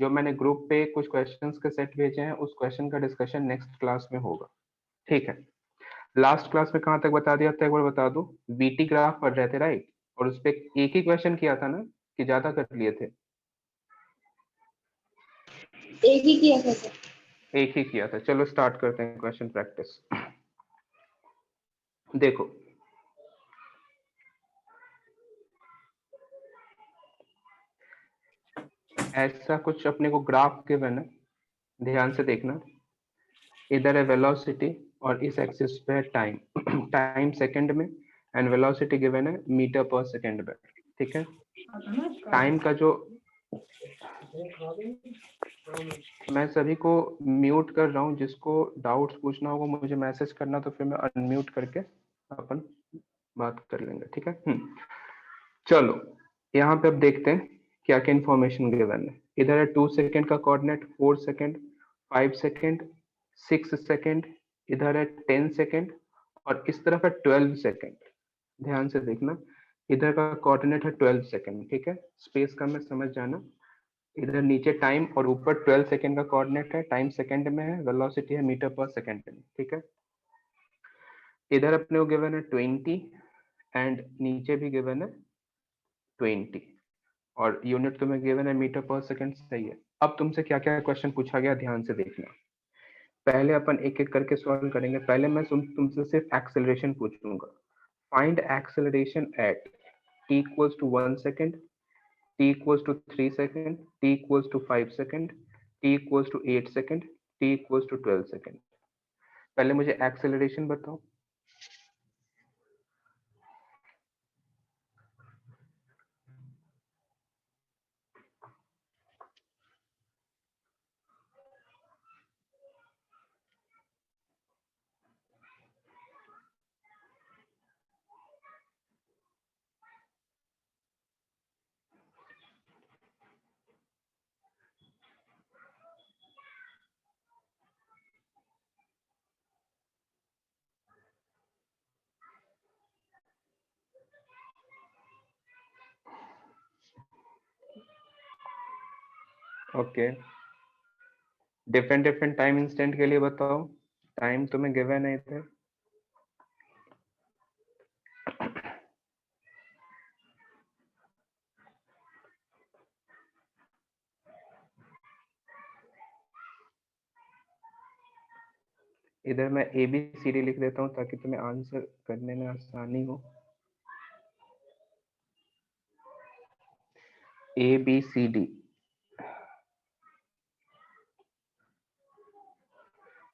जो मैंने ग्रुप पे कुछ क्वेश्चंस के सेट भेजे हैं, उस क्वेश्चन का डिस्कशन नेक्स्ट क्लास में होगा, ठीक है। लास्ट क्लास में कहाँ तक बता दिया था एक बार बता दो। वीटी ग्राफ पढ़ रहे थे राइट, और उस पे एक ही क्वेश्चन किया था ना कि ज्यादा कर लिए थे? एक ही किया था सर। एक ही किया था। चलो स्टार्ट करते हैं क्वेश्चन प्रैक्टिस। देखो ऐसा कुछ अपने को ग्राफ गिवन है, ध्यान से देखना। इधर है वेलोसिटी और इस एक्सिस पे है टाइम। टाइम सेकंड में एंड वेलोसिटी गिवन है मीटर पर सेकंड में, ठीक है। टाइम का जो मैं सभी को म्यूट कर रहा हूँ, जिसको डाउट्स पूछना होगा मुझे मैसेज करना, तो फिर मैं अनम्यूट करके अपन बात कर लेंगे, ठीक है। चलो यहाँ पे अब देखते हैं क्या क्या इंफॉर्मेशन गिवन है। इधर है 2 सेकेंड का कोऑर्डिनेट, 4 सेकेंड, 5 सेकेंड, 6 सेकेंड, इधर है 10 सेकेंड और इस तरफ है 12 सेकेंड। ध्यान से देखना, इधर का कोऑर्डिनेट है 12 सेकेंड, ठीक है। स्पेस का मैं समझ जाना। इधर नीचे टाइम और ऊपर 12 सेकेंड का कोऑर्डिनेट है, टाइम सेकेंड में है, वेलोसिटी है मीटर पर सेकेंड में, ठीक है। इधर अपने को गिवन है 20 एंड नीचे भी गिवन है 20 और यूनिट तुम्हें गिवन है मीटर पर सेकेंड, सही है। अब तुमसे क्या क्या क्वेश्चन पूछा गया ध्यान से देखना। पहले अपन एक एक करके सॉल्व करेंगे। पहले मैं तुमसे सिर्फ एक्सेलरेशन पूछूंगा। Find acceleration at t equals to 1 second, t equals to 3 second, t equals to 5 second, t equals to 8 second, t equals to 12 second. पहले मुझे एक्सेलरेशन बताओ। Okay, different different time instant के लिए बताओ। टाइम तुम्हें given है इधर। इधर मैं ए बी सी डी लिख देता हूँ ताकि तुम्हें आंसर करने में आसानी हो। ए बी सी डी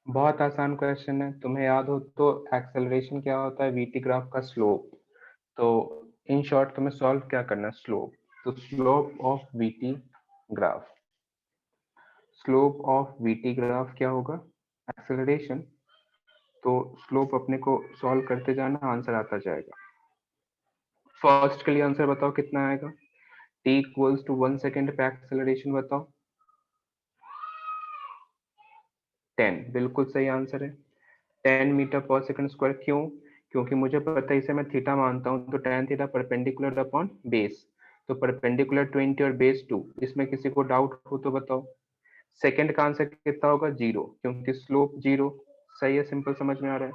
बहुत आसान क्वेश्चन है, तुम्हें याद हो तो। एक्सेलरेशन क्या होता है? वीटी ग्राफ का स्लोप। तो इन शॉर्ट तुम्हें सॉल्व क्या करना है? स्लोप। तो slope of VT graph, slope of VT graph क्या होगा? एक्सेलरेशन। तो स्लोप अपने को सॉल्व करते जाना, आंसर आता जाएगा। फर्स्ट के लिए आंसर बताओ कितना आएगा? t इक्वल्स टू 1 सेकेंड पे एक्सेलरेशन बताओ। 10, बिल्कुल सही आंसर है। 10 मीटर पर सेकंड स्क्वायर। क्यों? क्योंकि मुझे पता है, इसे मैं थीटा मानता हूं, तो tan theta perpendicular upon base. तो परपेंडिकुलर 20 और बेस 2। इसमें किसी को डाउट हो तो बताओ। सेकंड का आंसर कितना होगा? 0, क्योंकि स्लोप 0। सही है, सिंपल समझ में आ रहा है।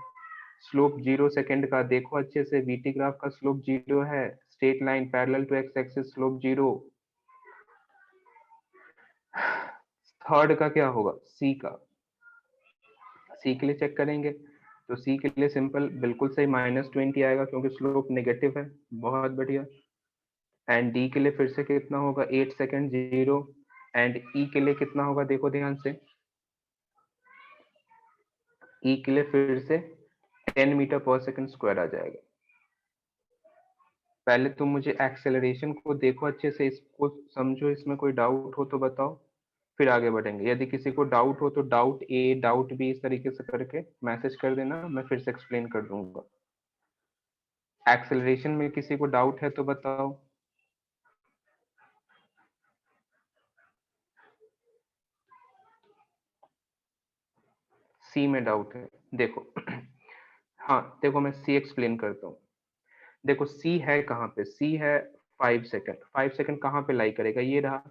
स्लोप 0 सेकंड का देखो अच्छे से, वीटी ग्राफ का स्लोप 0 है। Straight line parallel to x axis, slope 0। Third का क्या होगा? सी का। सी के लिए चेक करेंगे तो सी के लिए सिंपल बिल्कुल सही, -20 आएगा क्योंकि स्लोप नेगेटिव है। बहुत बढ़िया। एंड डी के लिए फिर से कितना होगा? 8 सेकेंड, 0। एंड ई के लिए कितना होगा? देखो ध्यान से, ई के लिए फिर से 10 मीटर पर सेकंड स्क्वायर आ जाएगा। पहले तुम मुझे एक्सेलरेशन को देखो अच्छे से, इसको समझो, इसमें कोई डाउट हो तो बताओ, फिर आगे बढ़ेंगे। यदि किसी को डाउट हो तो डाउट ए डाउट बी इस तरीके से करके मैसेज कर देना, मैं फिर से एक्सप्लेन कर दूंगा। एक्सेलरेशन में किसी को डाउट है तो बताओ। सी में डाउट है, देखो। हाँ देखो, मैं सी एक्सप्लेन करता हूँ। देखो सी है कहाँ पे? सी है 5 सेकंड। 5 सेकंड कहाँ पे लाई करेगा? ये रहा।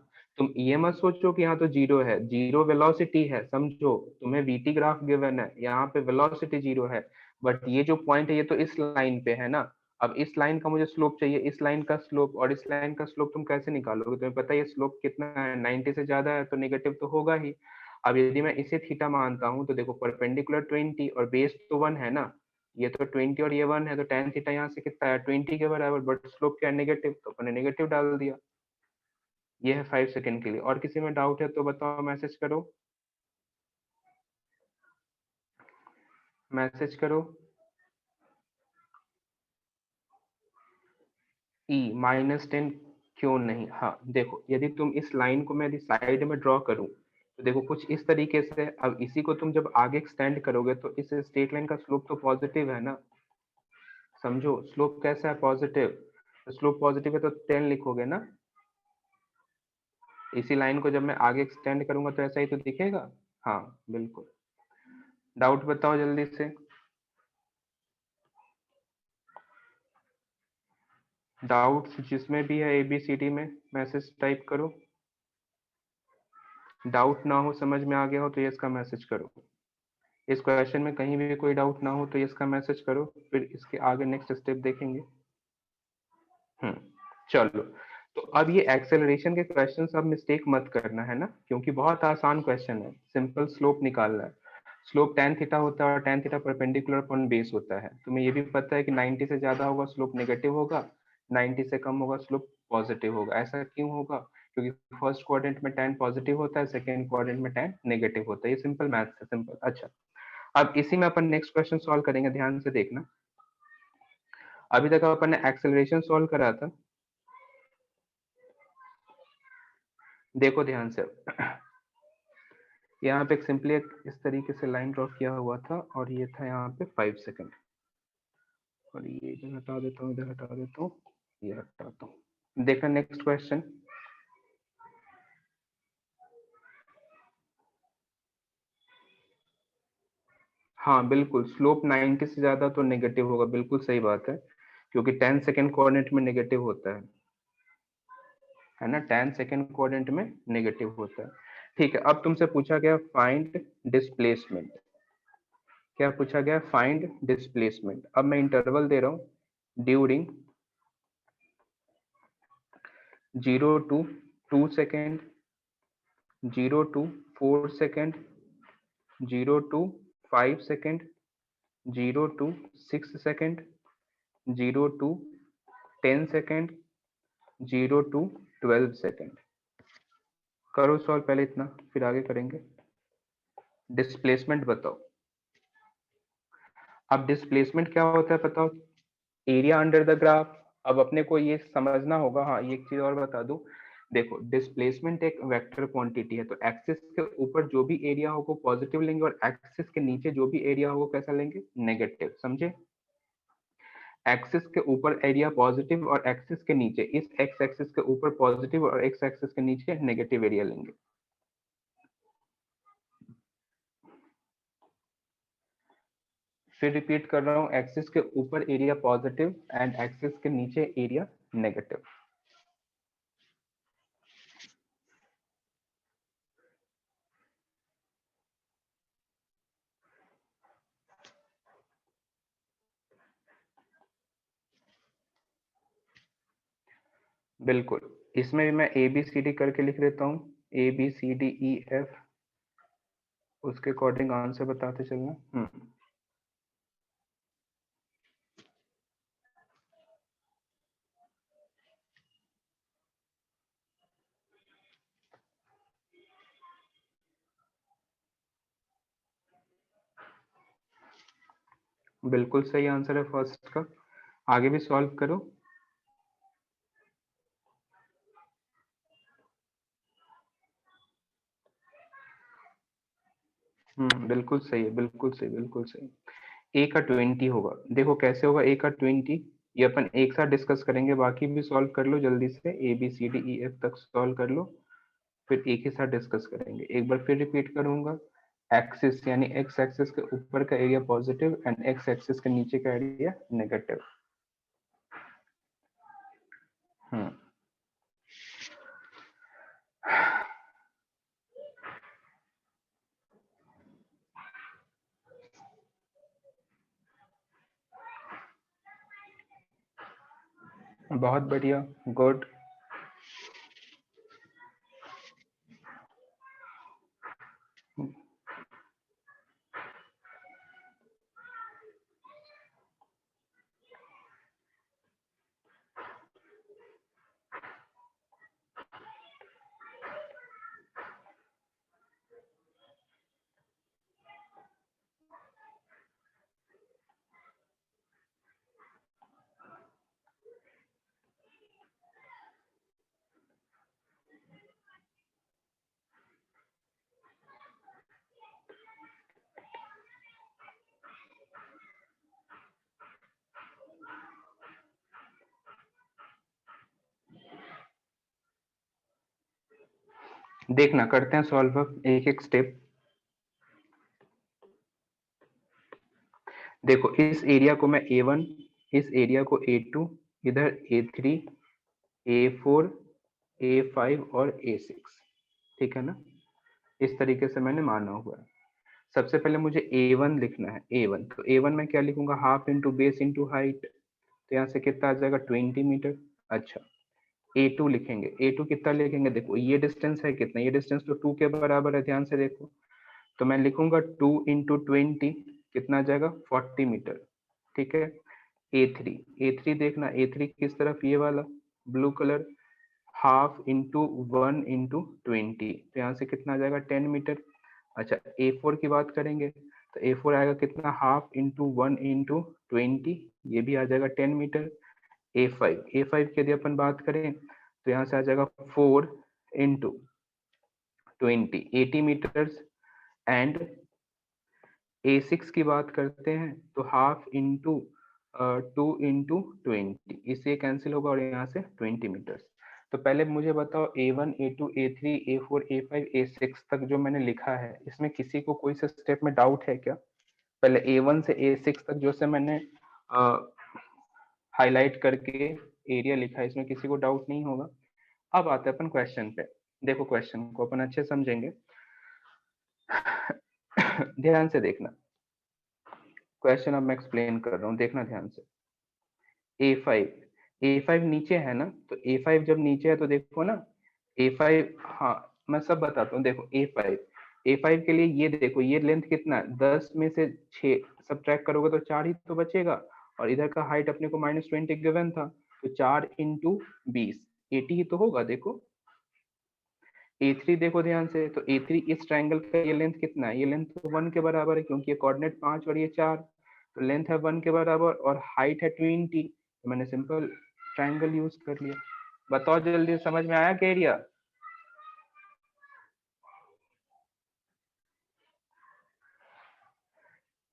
तुम ये मत सोचो कि यहाँ तो जीरो है, जीरो वेलोसिटी है, समझो तुम्हें वीटी ग्राफ गिवन है, यहाँ पे वेलोसिटी जीरो है, बट ये जो पॉइंट है ये तो इस लाइन पे है ना। अब इस लाइन का मुझे स्लोप चाहिए, इस लाइन का स्लोप, और इस लाइन का स्लोप तुम कैसे निकालोगे? तुम्हें पता है ये स्लोप कितना है, 90 से ज्यादा है तो नेगेटिव तो होगा ही। अब यदि मैं इसे थीटा मानता हूँ तो देखो परपेंडिकुलर 20 और बेस तो 1 है ना, ये तो 20 और ये 1 है, तो tan थीटा यहाँ से कितना है 20 के बराबर, बट स्लोप क्या है नेगेटिव, तो अपने नेगेटिव डाल दिया। ये है 5 सेकंड के लिए। और किसी में डाउट है तो बताओ, मैसेज करो, मैसेज करो। E -10 क्यों नहीं? हाँ देखो, यदि तुम इस लाइन को मैं यदि साइड में ड्रॉ करूं तो देखो कुछ इस तरीके से, अब इसी को तुम जब आगे एक्सटेंड करोगे तो इस स्ट्रेट लाइन का स्लोप तो पॉजिटिव है ना, समझो स्लोप कैसा है पॉजिटिव, तो स्लोप पॉजिटिव है तो 10 लिखोगे ना। इसी लाइन को जब मैं आगे एक्सटेंड करूंगा तो ऐसा ही तो दिखेगा। हाँ बिल्कुल। डाउट बताओ जल्दी से, डाउट्स जिसमें भी है ABCD में मैसेज टाइप करो। डाउट ना हो, समझ में आ गया हो तो यस का मैसेज करो। इस क्वेश्चन में कहीं भी कोई डाउट ना हो तो यस का मैसेज करो, फिर इसके आगे नेक्स्ट स्टेप देखेंगे। चलो, तो अब ये एक्सेलरेशन के क्वेश्चन अब मिस्टेक मत करना है ना, क्योंकि बहुत आसान क्वेश्चन है, सिंपल स्लोप निकालना है। स्लोप tan थीटा होता है और tan theta perpendicular upon base होता है। तुम्हें ये भी पता है कि 90 से ज्यादा होगा स्लोप नेगेटिव होगा, 90 से कम होगा स्लोप पॉजिटिव होगा। ऐसा क्यों होगा? क्योंकि फर्स्ट क्वाड्रेंट में tan पॉजिटिव होता है, सेकंड क्वाड्रेंट में tan नेगेटिव होता है। ये सिंपल मैथ्स है, सिंपल। अच्छा, अब इसी में अपन नेक्स्ट क्वेश्चन सॉल्व करेंगे, ध्यान से देखना। अभी तक अपन ने एक्सेलरेशन सॉल्व करा था, देखो ध्यान से। यहाँ पे एक सिंपली एक इस तरीके से लाइन ड्रॉ किया हुआ था और ये था यहाँ पे 5 सेकंड, और ये इधर हटा देता हूँ, इधर हटा देता हूँ, ये हटाता हूँ। देखना नेक्स्ट क्वेश्चन। हाँ बिल्कुल, स्लोप 90 से ज्यादा तो नेगेटिव होगा, बिल्कुल सही बात है, क्योंकि 10 सेकंड कोऑर्डिनेट में नेगेटिव होता है ना, 10 सेकंड कोऑर्डिनेट में नेगेटिव होता है। ठीक है, अब तुमसे पूछा गया फाइंड डिस्प्लेसमेंट। क्या पूछा गया? Find displacement. अब मैं इंटरवल दे रहा हूं during 0 to 2 second, 0 to 4 second, 0 to 5 second, 0 to 6 second, 0 to 10 second, 0 to 12 second. करो सॉल्व पहले इतना, फिर आगे करेंगे। डिस्प्लेसमेंट बताओ। अब डिस्प्लेसमेंट क्या होता है बताओ? Area under the graph. अब अपने को ये समझना होगा, हाँ ये एक चीज और बता दूं, देखो डिस्प्लेसमेंट एक वेक्टर क्वांटिटी है, तो एक्सिस के ऊपर जो भी एरिया हो वो पॉजिटिव लेंगे और एक्सिस के नीचे जो भी एरिया हो वो कैसा लेंगे? नेगेटिव, समझे? एक्सिस के ऊपर एरिया पॉजिटिव और एक्सिस के नीचे, इस एक्स एक्सिस के ऊपर पॉजिटिव और एक्स एक्सिस के नीचे नेगेटिव एरिया लेंगे। फिर रिपीट कर रहा हूं, एक्सिस के ऊपर एरिया पॉजिटिव एंड एक्सिस के नीचे एरिया नेगेटिव। बिल्कुल, इसमें भी मैं ABCD करके लिख देता हूँ, ABCDEF, उसके अकॉर्डिंग आंसर बताते चलना। बिल्कुल सही आंसर है फर्स्ट का। आगे भी सॉल्व करो। बिल्कुल सही है, बिल्कुल सही, बिल्कुल सही। ए का 20 होगा, देखो कैसे होगा ए का 20, ये अपन एक साथ डिस्कस करेंगे, बाकी भी सॉल्व कर लो जल्दी से, ABCDEF तक सॉल्व कर लो, फिर एक ही साथ डिस्कस करेंगे। एक बार फिर रिपीट करूंगा, एक्सिस यानी एक्स एक्सिस के ऊपर का area positive and x axis के नीचे का एरिया नेगेटिव। बहुत बढ़िया, गुड। देखना, करते हैं सॉल्व अब एक एक स्टेप। देखो, इस एरिया को मैं A1, इस एरिया को A2, इधर A3, A4, A5 और A6, ठीक है ना? इस तरीके से मैंने माना हुआ है। सबसे पहले मुझे A1 लिखना है। A1, तो A1 में क्या लिखूंगा? Half into base into height, तो यहाँ से कितना आ जाएगा? 20 मीटर। अच्छा, A2 लिखेंगे। A2 कितना लिखेंगे? देखो ये डिस्टेंस है कितना, ये डिस्टेंस तो 2 के बराबर है, ध्यान से देखो। तो मैं लिखूंगा 2 इंटू 20, कितना आ जाएगा? 40 मीटर, ठीक है। A3 देखना, A3 किस तरफ? ये वाला blue colour, half into 1 into 20, तो यहाँ से कितना आ जाएगा? 10 मीटर। अच्छा, A4 की बात करेंगे तो A4 आएगा कितना? हाफ इंटू 1 इंटू 20, ये भी आ जाएगा 10 मीटर। A5 की यदि अपन बात करें तो यहाँ से आ जाएगा 4 इंटू 20, 80 मीटर्स। एंड A6 की बात करते हैं तो हाफ इंटू 2 इंटू 20, इससे कैंसिल होगा और यहाँ से 20 मीटर्स। तो पहले मुझे बताओ A1, A2, A3, A4, A5, A6 तक जो मैंने लिखा है, इसमें किसी को कोई से स्टेप में डाउट है क्या? पहले A1 से A6 तक जो से मैंने हाईलाइट करके एरिया लिखा है, इसमें किसी को डाउट नहीं होगा। अब आते हैं अपन क्वेश्चन पे। देखो, क्वेश्चन को अपन अच्छे समझेंगे। ध्यान से देखना, क्वेश्चन अब मैं एक्सप्लेन कर रहा हूँ, देखना ध्यान से। A5 नीचे है ना, तो A5 जब नीचे है तो देखो ना, A5, हाँ मैं सब बताता हूँ। देखो A5 के लिए ये देखो, ये लेंथ कितना है? 10 में से 6 सब्ट्रैक्ट करोगे तो 4 ही तो बचेगा, और इधर का हाइट अपने को -20 गिवन था, तो 4 इंटू 20, 80 ही तो होगा। देखो A3 देखो ध्यान से, तो A3 इस ट्रायंगल का ये लेंथ कितना है? ये लेंथ तो 1 के बराबर है, क्योंकि ये कोऑर्डिनेट 5 और ये 4, तो लेंथ है 1 के बराबर और हाइट है 20, तो मैंने सिंपल ट्रायंगल यूज कर लिया। बताओ जल्दी, समझ में आया क्या एरिया?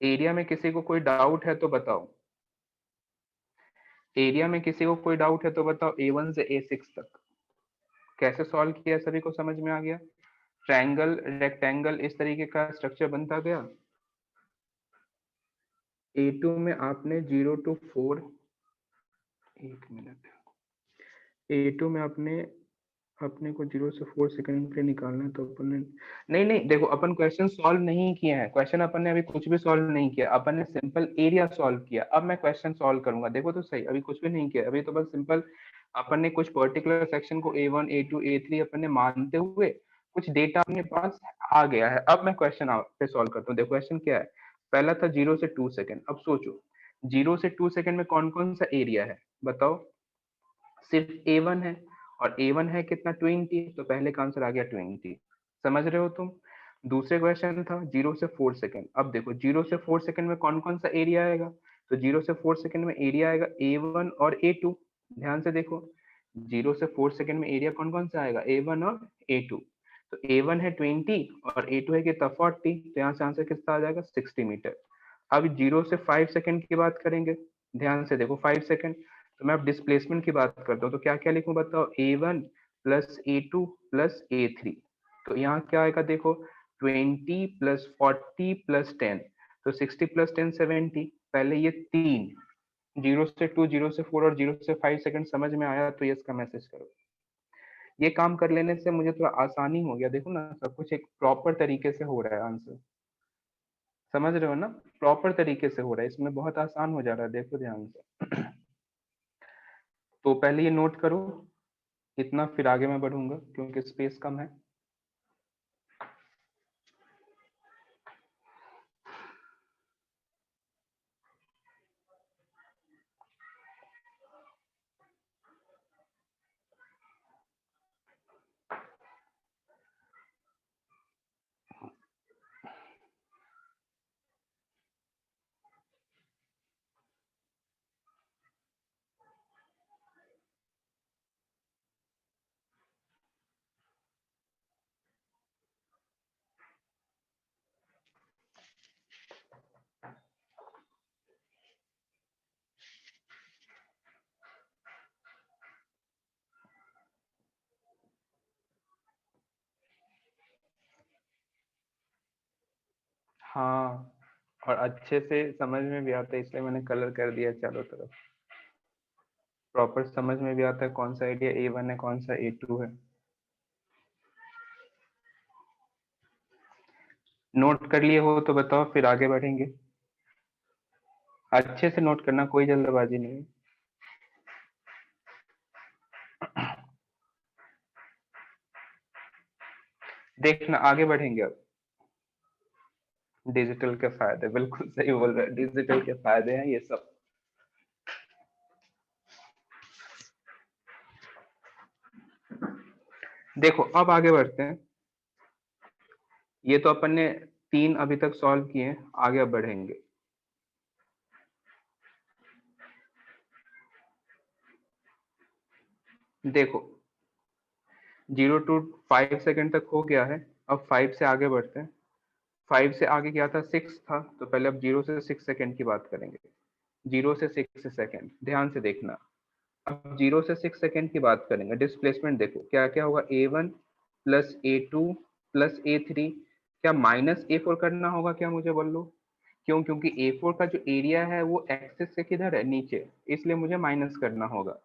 एरिया में किसी को कोई डाउट है तो बताओ। एरिया में किसी को कोई डाउट है तो बताओ। A1 से A6 तक कैसे सॉल्व किया, सभी को समझ में आ गया? ट्रायंगल, रेक्टेंगल, इस तरीके का स्ट्रक्चर बनता गया। A2 में आपने 0 to 4, एक मिनट, A2 में आपने अपने को 0 से 4 सेकंड पे निकालना है, तो अपन ने नहीं नहीं, देखो अपन क्वेश्चन सॉल्व नहीं किए हैं। क्वेश्चन अपन ने अभी कुछ भी सॉल्व नहीं किया, अपन ने सिंपल एरिया सॉल्व किया। अब मैं क्वेश्चन सॉल्व करूंगा, देखो तो सही, अभी कुछ भी नहीं किया, अभी तो बस सिंपल अपन ने कुछ पर्टिकुलर सेक्शन को A1, A2, A3 अपन ने मानते हुए कुछ डेटा अपने पास आ गया है। अब मैं क्वेश्चन पे सॉल्व करता हूँ। देखो क्वेश्चन क्या है, पहला था 0 से 2 सेकंड। अब सोचो 0 से 2 सेकंड में कौन कौन सा एरिया है, बताओ? सिर्फ A1 है, और A1 है कितना? 20, तो पहले का आंसर आ गया 20। समझ रहे हो तुम? दूसरे क्वेश्चन था 0 से 4 सेकंड। अब देखो 0 से 4 सेकंड में कौन कौन सा एरिया आएगा, तो 0 से 4 सेकंड में एरिया आएगा A1 और A2। ध्यान से देखो, 0 से 4 सेकंड में एरिया कौन कौन सा आएगा? A1 और A2। तो A1 है 20 और A2 है कितना? 40, तो यहाँ से आंसर कितना आ जाएगा? 60 मीटर। अब 0 से 5 सेकंड की बात करेंगे। ध्यान से देखो, 5 सेकंड, तो मैं अब डिस्प्लेसमेंट की बात करता हूँ, तो क्या क्या लिखूं बताओ? A1 plus A2 plus A3, तो यहाँ क्या आएगा? देखो 20 प्लस 40 प्लस 10, तो 60 प्लस 10 70। पहले ये तीन, 0 से 2, 0 से 4 और 0 से 5 सेकंड समझ में आया तो यस का मैसेज करो। ये काम कर लेने से मुझे थोड़ा आसानी हो गया। देखो ना, सब कुछ एक प्रॉपर तरीके से हो रहा है, आंसर समझ रहे हो ना? प्रॉपर तरीके से हो रहा है, इसमें बहुत आसान हो जा रहा है। देखो ध्यान से। तो पहले ये नोट करो इतना, फिर आगे मैं बढ़ूंगा क्योंकि स्पेस कम है। हाँ, और अच्छे से समझ में भी आता है इसलिए मैंने कलर कर दिया चारों तरफ। प्रॉपर समझ में भी आता है कौन सा एरिया A1 है, कौन सा A2 है। नोट कर लिए हो तो बताओ, फिर आगे बढ़ेंगे। अच्छे से नोट करना, कोई जल्दबाजी नहीं। देखना, आगे बढ़ेंगे अब। डिजिटल के फायदे, बिल्कुल सही बोल रहे हैं, डिजिटल के फायदे हैं ये सब। देखो अब आगे बढ़ते हैं। ये तो अपन ने 3 अभी तक सॉल्व किए हैं, आगे अब बढ़ेंगे। देखो 0 to 5 सेकंड तक हो गया है, अब 5 से आगे बढ़ते हैं। 5 से आगे क्या था, 6 था, तो पहले अब 0 से 6 सेकंड की बात करेंगे। 0 से 6 सेकंड, ध्यान से देखना। अब 0 से 6 सेकंड की बात करेंगे। डिस्प्लेसमेंट देखो क्या क्या होगा, A1 plus A2 plus A3। क्या माइनस A4 करना होगा क्या, मुझे बोल लो। क्यों? क्योंकि A4 का जो एरिया है वो एक्सिस से किधर है, नीचे, इसलिए मुझे माइनस करना होगा,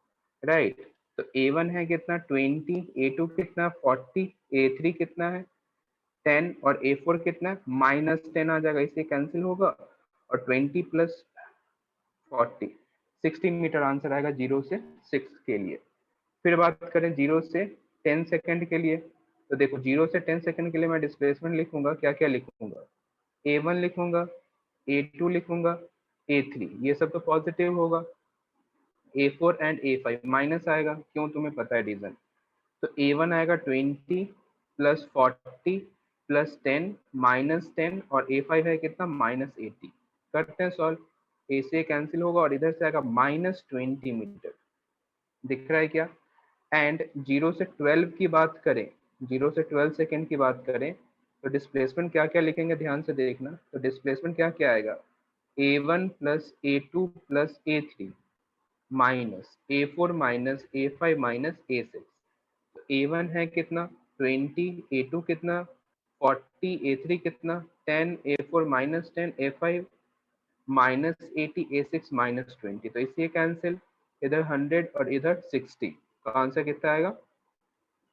राइट। तो A1 है कितना, 20, A2 कितना 40, A3 कितना है 10 और A4 कितना है -10 आ जाएगा, इसलिए कैंसिल होगा। और 20 प्लस 40 60 मीटर आंसर आएगा 0 से 6 के लिए। फिर बात करें 0 से 10 सेकंड के लिए, तो देखो 0 से 10 सेकंड के लिए मैं डिस्प्लेसमेंट लिखूंगा, क्या क्या लिखूंगा, A1 लिखूंगा, A2 लिखूंगा, A3, ये सब तो पॉजिटिव होगा। A4 एंड A5 माइनस आएगा, क्यों, तुम्हें पता है रीजन। तो A1 आएगा 20 प्लस 40 प्लस 10 -10 और A5 है कितना -80। करते हैं सॉल्व। A से कैंसिल होगा और इधर से आएगा -20 मीटर, दिख रहा है क्या। एंड 0 से 12 की बात करें, 0 से 12 सेकेंड की बात करें, तो डिस्प्लेसमेंट क्या क्या लिखेंगे, ध्यान से देखना। तो डिस्प्लेसमेंट क्या क्या आएगा, A1 plus A2 plus A3 minus A4 minus A5 minus A6। A1 है कितना 20, A2 कितना 40, A3 कितना 10, A4 -10, A5 -80, A6 -20। तो इसलिए कैंसिल, इधर 100 और इधर 60, तो आंसर कितना आएगा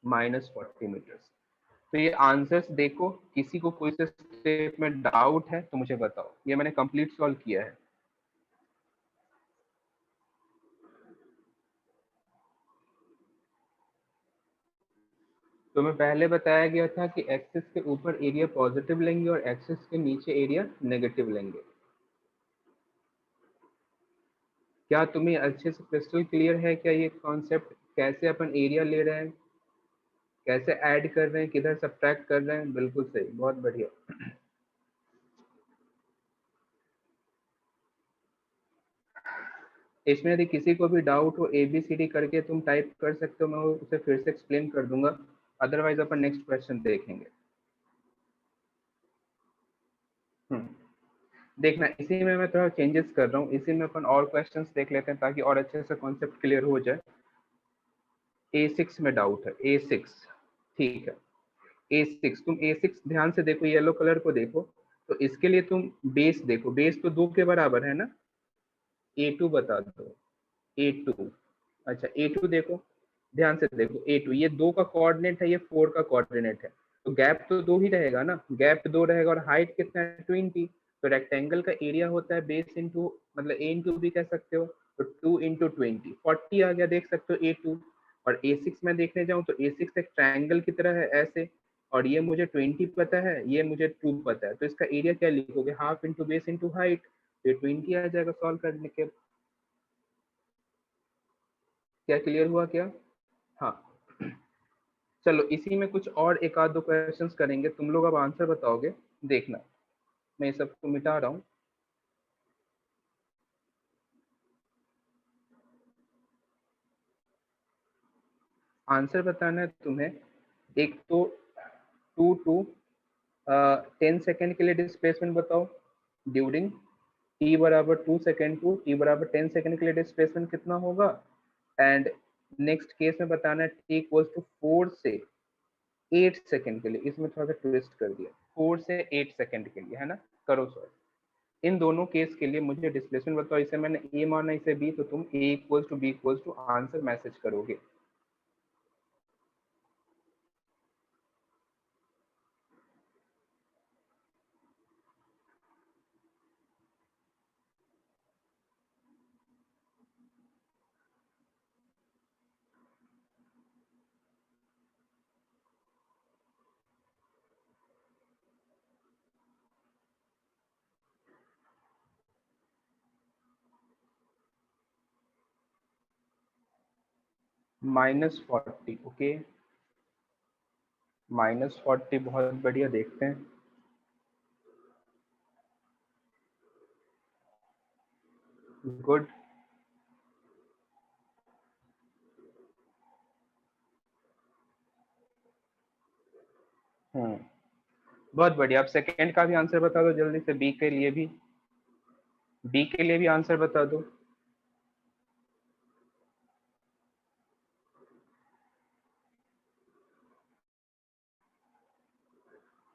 -40 मीटर्स। तो ये आंसर्स देखो, किसी को कोई से स्टेप में डाउट है तो मुझे बताओ। ये मैंने कंप्लीट सॉल्व किया है। तो मैं पहले बताया गया था कि एक्सिस के ऊपर एरिया पॉजिटिव लेंगे और एक्सिस के नीचे एरिया नेगेटिव लेंगे। क्या तुम्हें अच्छे से क्रिस्टल क्लियर है क्या ये कॉन्सेप्ट, कैसे अपन एरिया ले रहे हैं, कैसे ऐड कर रहे हैं, किधर सब्ट्रैक्ट कर रहे हैं। बिल्कुल सही, बहुत बढ़िया। इसमें यदि किसी को भी डाउट हो ABCD करके तुम टाइप कर सकते हो, मैं उसे फिर से एक्सप्लेन कर दूंगा, अदरवाइज अपन नेक्स्ट क्वेश्चन देखेंगे। देखना, इसी में मैं थोड़ा चेंजेस कर रहा हूँ, इसी में अपन और क्वेश्चंस देख लेते हैं ताकि और अच्छे से कॉन्सेप्ट क्लियर हो जाए। A6 में डाउट है, A6, ठीक है। A6, तुम A6 ध्यान से देखो, येलो कलर को देखो। तो इसके लिए तुम बेस देखो, बेस तो 2 के बराबर है ना। A2 बता दो, A2, अच्छा A2 देखो, ध्यान से देखो A2, ये 2 का कोऑर्डिनेट है, ये 4 का कोऑर्डिनेट है, तो गैप तो 2 ही रहेगा ना, गैप 2 रहेगा। और हाइट कितना है 20। तो रेक्टेंगल का एरिया होता है बेस इंटू, मतलब A इंटू बी कह सकते हो। तो 2 इंटू 20 40 आ गया, देख सकते हो A2। और A6 में देखने जाऊं तो A6 एक ट्रायंगल की तरह है ऐसे, और ये मुझे 20 पता है, ये मुझे 2 पता है, तो इसका एरिया क्या लिखोगे, half into base into height, ये 20 आ जाएगा सॉल्व करने के। क्या क्लियर हुआ क्या? हाँ, चलो इसी में कुछ और एक आध दो क्वेश्चंस करेंगे, तुम लोग अब आंसर बताओगे, देखना मैं ये सबको मिटा रहा हूँ। आंसर बताना है तुम्हें। एक तो 2 टू 10 सेकेंड के लिए डिस्प्लेसमेंट बताओ ड्यूरिंग t बराबर 2 सेकेंड टू t बराबर 10 सेकेंड के लिए डिस्प्लेसमेंट कितना होगा। एंड नेक्स्ट केस में बताना है t इक्वल टू 4 से 8 सेकेंड के लिए, इसमें थोड़ा सा ट्विस्ट कर दिया, 4 से 8 सेकेंड के लिए, है ना, करो सॉल्व। इन दोनों केस के लिए मुझे डिस्प्लेसमेंट बताओ, इसे मैंने a माना, इसे b, तो तुम a equal to b equal to answer message करोगे। -40, ओके, -40 बहुत बढ़िया, देखते हैं। गुड। बहुत बढ़िया। अब सेकंड का भी आंसर बता दो जल्दी से, बी के लिए भी, बी के लिए भी आंसर बता दो।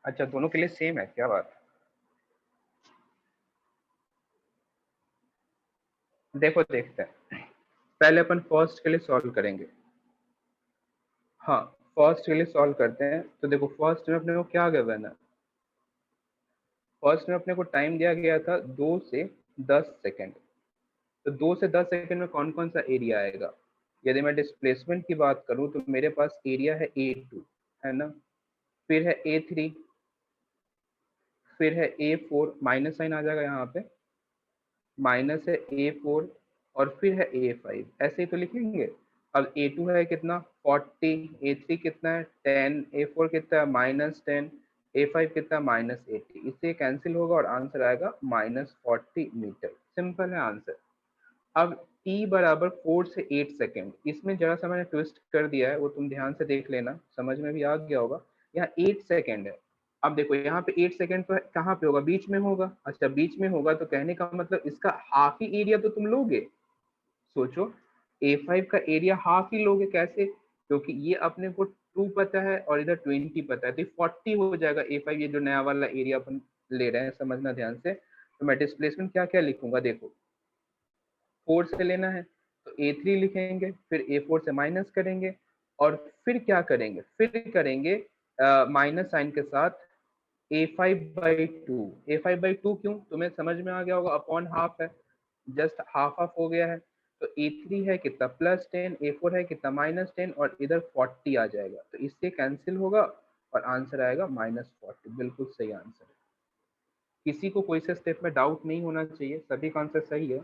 अच्छा, दोनों के लिए सेम है, क्या बात। देखो देखते हैं, पहले अपन फर्स्ट के लिए सॉल्व करेंगे। हाँ, फर्स्ट के लिए सॉल्व करते हैं। तो देखो फर्स्ट में अपने को क्या गिवन है, फर्स्ट में अपने को टाइम दिया गया था 2 से 10 सेकेंड। तो 2 से 10 सेकेंड में कौन कौन सा एरिया आएगा। यदि मैं डिस्प्लेसमेंट की बात करूं तो मेरे पास एरिया है A2, है ना, फिर है A3, फिर है A4, माइनस साइन आ जाएगा यहाँ पे, माइनस है A4, और फिर है A5, ऐसे ही तो लिखेंगे। अब A2 है कितना 40, A3 कितना है 10, A4 कितना है -10, A5 कितना -80, इससे कैंसिल होगा और आंसर आएगा -40 मीटर। सिंपल है आंसर। अब t बराबर 4 से 8 सेकेंड, इसमें जरा सा मैंने ट्विस्ट कर दिया है, वो तुम ध्यान से देख लेना, समझ में भी आ गया होगा। यहाँ 8 सेकेंड है। अब देखो यहाँ पे 8 सेकेंड तो कहाँ पे होगा, बीच में होगा। अच्छा, बीच में होगा तो कहने का मतलब इसका हाफ ही एरिया तो तुम लोगे। सोचो, A5 का एरिया हाफ ही लोगे, कैसे, क्योंकि ये अपने को 2 पता है और इधर 20 पता है, तो 40 हो जाएगा A5, ये जो नया वाला एरिया अपन ले रहे हैं, समझना ध्यान से। तो मैं डिस्प्लेसमेंट क्या क्या लिखूंगा, देखो 4 से लेना है तो A3 लिखेंगे, फिर A4 से माइनस करेंगे, और फिर क्या करेंगे, फिर करेंगे माइनस साइन के साथ A5/2। A5/2 क्यों, तुम्हें समझ में आ गया होगा, अपॉन हाफ है, जस्ट हाफ हाफ हो गया है। तो A3 है कितना +10, A4 है कितना -10, और इधर 40 आ जाएगा, तो इससे कैंसिल होगा और आंसर आएगा -40। बिल्कुल सही आंसर है। किसी को कोई से स्टेप में डाउट नहीं होना चाहिए, सभी का आंसर सही है।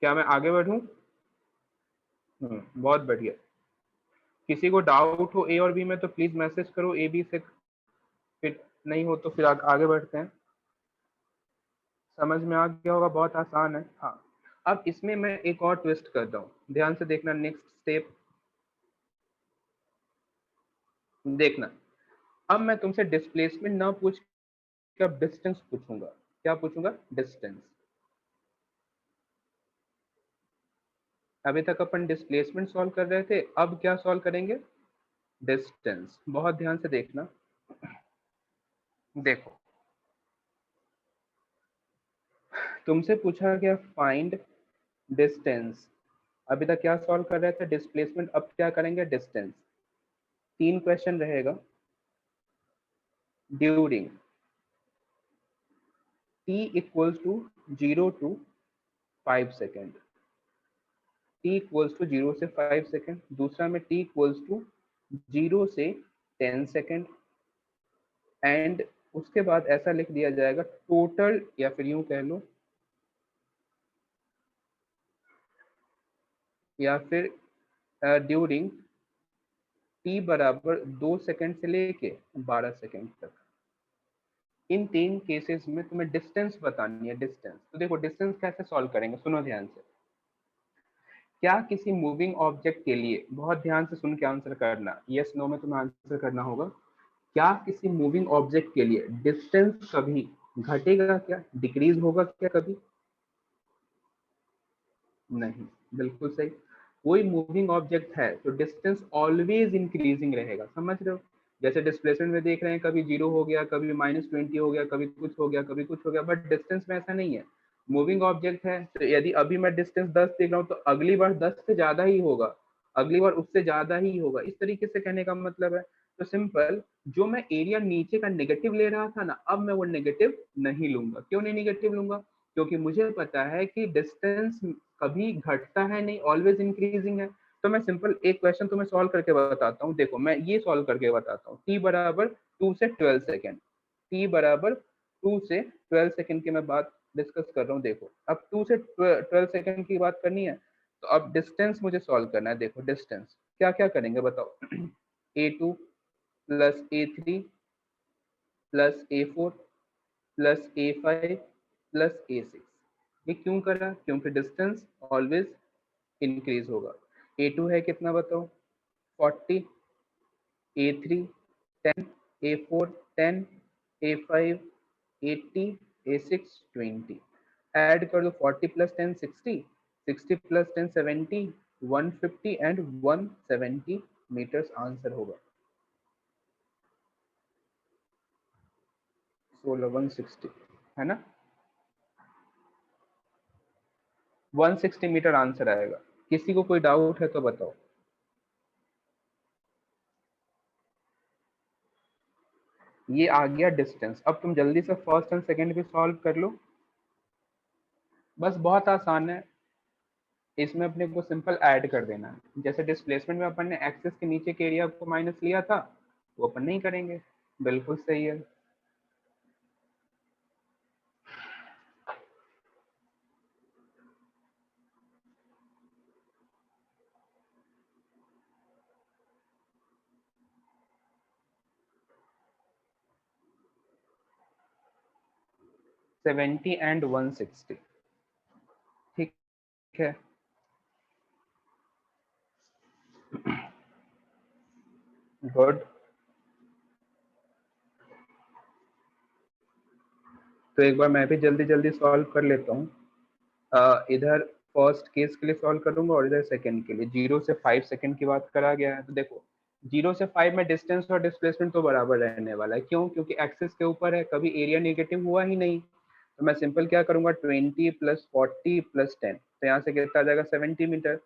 क्या मैं आगे बढ़ूं? बहुत बढ़िया। किसी को डाउट हो ए और बी में तो प्लीज मैसेज करो, ए बी से, फिर नहीं हो तो फिर आगे बढ़ते हैं। समझ में आ गया होगा, बहुत आसान है। हाँ, अब इसमें मैं एक और ट्विस्ट करता हूँ, ध्यान से देखना। नेक्स्ट स्टेप देखना, अब मैं तुमसे डिस्प्लेसमेंट ना पूछ के अब डिस्टेंस पूछूंगा। क्या पूछूंगा, डिस्टेंस। अभी तक अपन डिस्प्लेसमेंट सॉल्व कर रहे थे, अब क्या सॉल्व करेंगे, डिस्टेंस। बहुत ध्यान से देखना। देखो, तुमसे पूछा गया फाइंड डिस्टेंस, अभी तक क्या सॉल्व कर रहे थे, डिस्प्लेसमेंट, अब क्या करेंगे, डिस्टेंस। 3 क्वेश्चन रहेगा। During t equals to 0 to 5 second, t equals to 0 से 5 सेकेंड, दूसरा में t इक्वल्स टू 0 से 10 सेकेंड, एंड उसके बाद ऐसा लिख दिया जाएगा टोटल, या फिर यूं कह लो, या फिर ड्यूरिंग t बराबर 2 सेकेंड से लेके 12 सेकेंड तक। इन 3 केसेस में तुम्हें डिस्टेंस बतानी है, डिस्टेंस। तो देखो डिस्टेंस कैसे सॉल्व करेंगे, सुनो ध्यान से। क्या किसी मूविंग ऑब्जेक्ट के लिए, बहुत ध्यान से सुन के आंसर करना, यस नो में तुम्हें आंसर करना होगा। क्या किसी मूविंग ऑब्जेक्ट के लिए डिस्टेंस कभी घटेगा क्या, डिक्रीज होगा क्या कभी? नहीं, बिल्कुल सही। कोई मूविंग ऑब्जेक्ट है तो डिस्टेंस ऑलवेज इंक्रीजिंग रहेगा, समझ रहे हो? जैसे डिस्प्लेसमेंट में देख रहे हैं, कभी 0 हो गया, कभी -20 हो गया, कभी कुछ हो गया, कभी कुछ हो गया, बट डिस्टेंस में ऐसा नहीं है। मूविंग ऑब्जेक्ट है तो यदि अभी मैं डिस्टेंस 10 देख रहा हूँ तो अगली बार 10 से ज्यादा ही होगा, अगली बार उससे ज्यादा ही होगा। इस तरीके से कहने का मतलब है। तो सिंपल, जो मैं एरिया नीचे का नेगेटिव ले रहा था ना, अब मैं वो नेगेटिव नहीं लूंगा। क्यों नहीं नेगेटिव लूंगा? क्योंकि मुझे पता है कि डिस्टेंस कभी घटता है नहीं, ऑलवेज इंक्रीजिंग है। तो मैं सिंपल एक क्वेश्चन तुम्हें सॉल्व करके बताता हूँ। देखो मैं ये सॉल्व करके बताता हूँ। t बराबर 2 से 12 सेकेंड, t बराबर 2 से 12 सेकेंड की मैं बात डिस्कस कर रहा हूँ। देखो अब 2 से 12 सेकेंड की बात करनी है, तो अब डिस्टेंस मुझे सॉल्व करना है। देखो डिस्टेंस क्या क्या करेंगे बताओ। a2 plus a3 plus a4 plus a5 plus a6। ये क्यों करा? क्योंकि डिस्टेंस ऑलवेज इंक्रीज होगा। a2 है कितना बताओ? 40, a3 10, a4 10, a5 80, a6 20। Add कर दो 40 plus 10 60, 60 plus 10 70, 150 and 170 metres answer होगा। 160 है ना, 160 मीटर आंसर आएगा। किसी को कोई डाउट है तो बताओ। ये आ गया डिस्टेंस। अब तुम जल्दी से फर्स्ट एंड सेकंड भी सॉल्व कर लो, बस बहुत आसान है। इसमें अपने को सिंपल ऐड कर देना है। जैसे डिस्प्लेसमेंट में अपन ने एक्सिस के नीचे के एरिया को माइनस लिया था, वो अपन नहीं करेंगे। बिल्कुल सही है। सेवेंटी एंड 160, ठीक है। गुड। तो एक बार मैं भी जल्दी जल्दी सॉल्व कर लेता हूँ। इधर फर्स्ट केस के लिए सॉल्व करूंगा और इधर सेकंड के लिए। 0 से 5 सेकंड की बात करा गया है, तो देखो 0 से 5 में डिस्टेंस और डिस्प्लेसमेंट तो बराबर रहने वाला है। क्यों? क्योंकि एक्सिस के ऊपर है, कभी एरिया नेगेटिव हुआ ही नहीं। तो मैं सिंपल क्या करूंगा, 20 प्लस 40 प्लस 10, तो यहाँ से कितना आ जाएगा 70 मीटर।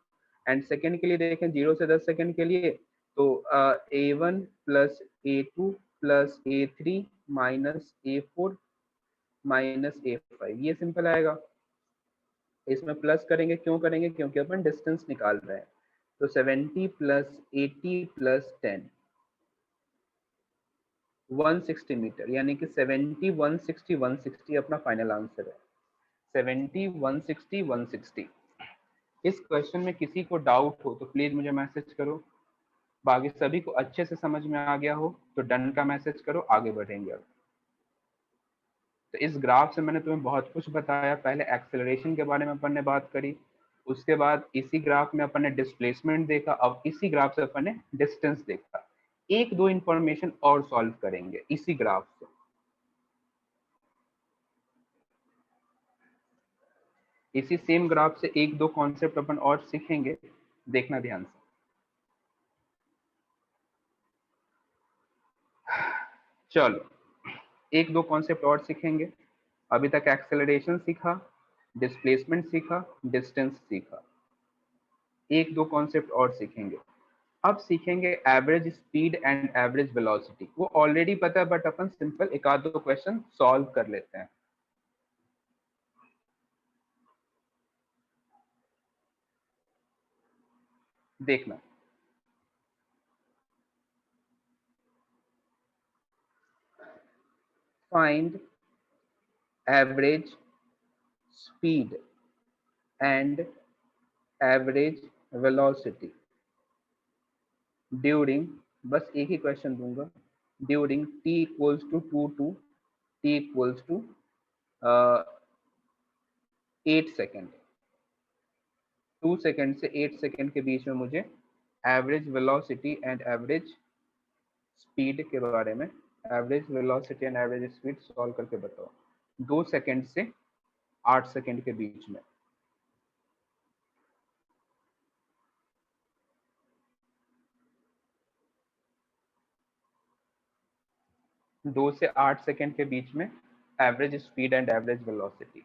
एंड सेकंड के लिए देखें 0 से 10 सेकंड के लिए, तो a1 plus a2 plus a3 minus a4 minus a5, ये सिंपल आएगा। इसमें प्लस करेंगे, क्यों करेंगे? क्योंकि अपन डिस्टेंस निकाल रहे हैं। तो 70 प्लस 80 प्लस 10 160 मीटर, यानी कि 70 160 160 अपना फाइनल आंसर है। 70 160 160। इस क्वेश्चन में किसी को डाउट हो तो प्लीज मुझे मैसेज करो। बाकी सभी को अच्छे से समझ में आ गया हो तो डन का मैसेज करो, आगे बढ़ेंगे अब। तो इस ग्राफ से मैंने तुम्हें बहुत कुछ बताया। पहले एक्सेलरेशन के बारे में अपन ने बात करी, उसके बाद इसी ग्राफ में अपन ने डिस्प्लेसमेंट देखा, अब इसी ग्राफ से अपन ने डिस्टेंस देखा। एक दो इंफॉर्मेशन और सॉल्व करेंगे इसी ग्राफ से। इसी सेम ग्राफ से एक दो कॉन्सेप्ट अपन और सीखेंगे, देखना ध्यान से। चलो एक दो कॉन्सेप्ट और सीखेंगे। अभी तक एक्सेलरेशन सीखा, डिस्प्लेसमेंट सीखा, डिस्टेंस सीखा। एक दो कॉन्सेप्ट और सीखेंगे। अब सीखेंगे average speed and average velocity. वो ऑलरेडी पता है, बट अपन सिंपल एक आध दो क्वेश्चन सॉल्व कर लेते हैं। देखना, find average speed and average velocity during, बस एक ही क्वेश्चन दूंगा, during t equals to 2 to t equals to 8 second. 2 second से 8 सेकेंड के बीच में मुझे average velocity and average speed के बारे में, average velocity and average speed solve करके बताओ 2 सेकेंड से 8 सेकेंड के बीच में। दो से 8 सेकेंड के बीच में average speed and average velocity.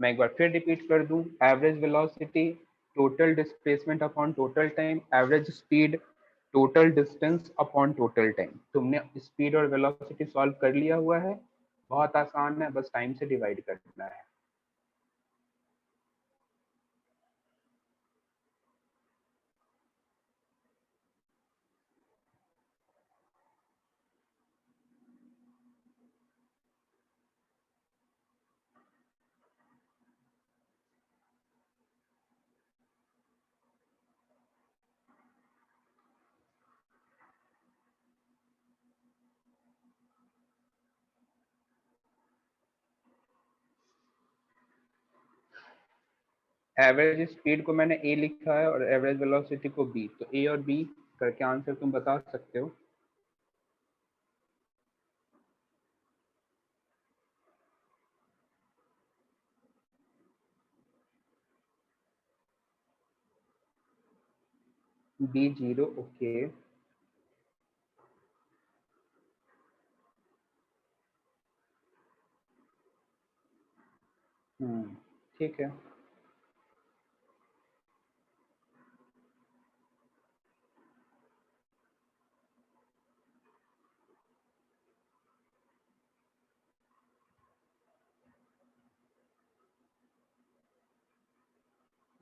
मैं एक बार फिर रिपीट कर दूं, average velocity total displacement upon total time, average speed total distance upon total time. तुमने स्पीड और वेलोसिटी सॉल्व कर लिया हुआ है, बहुत आसान है, बस टाइम से डिवाइड करना है। एवरेज स्पीड को मैंने ए लिखा है और एवरेज वेलोसिटी को बी, तो ए और बी करके आंसर तुम बता सकते हो। B 0, okay. ठीक है।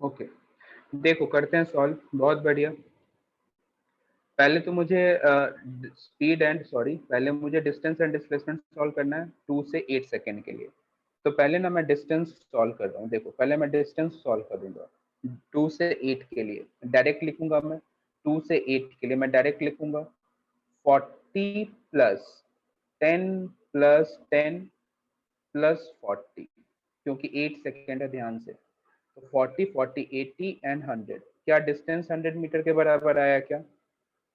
ओके, देखो करते हैं सॉल्व, बहुत बढ़िया। पहले तो मुझे स्पीड एंड सॉरी पहले मुझे डिस्टेंस एंड डिस्प्लेसमेंट सॉल्व करना है 2 से 8 सेकेंड के लिए। तो पहले ना मैं डिस्टेंस सॉल्व कर रहा हूँ, देखो पहले मैं डिस्टेंस सॉल्व करूंगा 2 से 8 के लिए, डायरेक्ट लिखूंगा मैं। 2 से 8 के लिए मैं डायरेक्ट लिखूंगा 40 प्लस 10 प्लस 10 प्लस 40, क्योंकि 8 सेकेंड है, ध्यान से। तो 40 40 80 एंड 100, क्या डिस्टेंस 100 मीटर के बराबर आया क्या?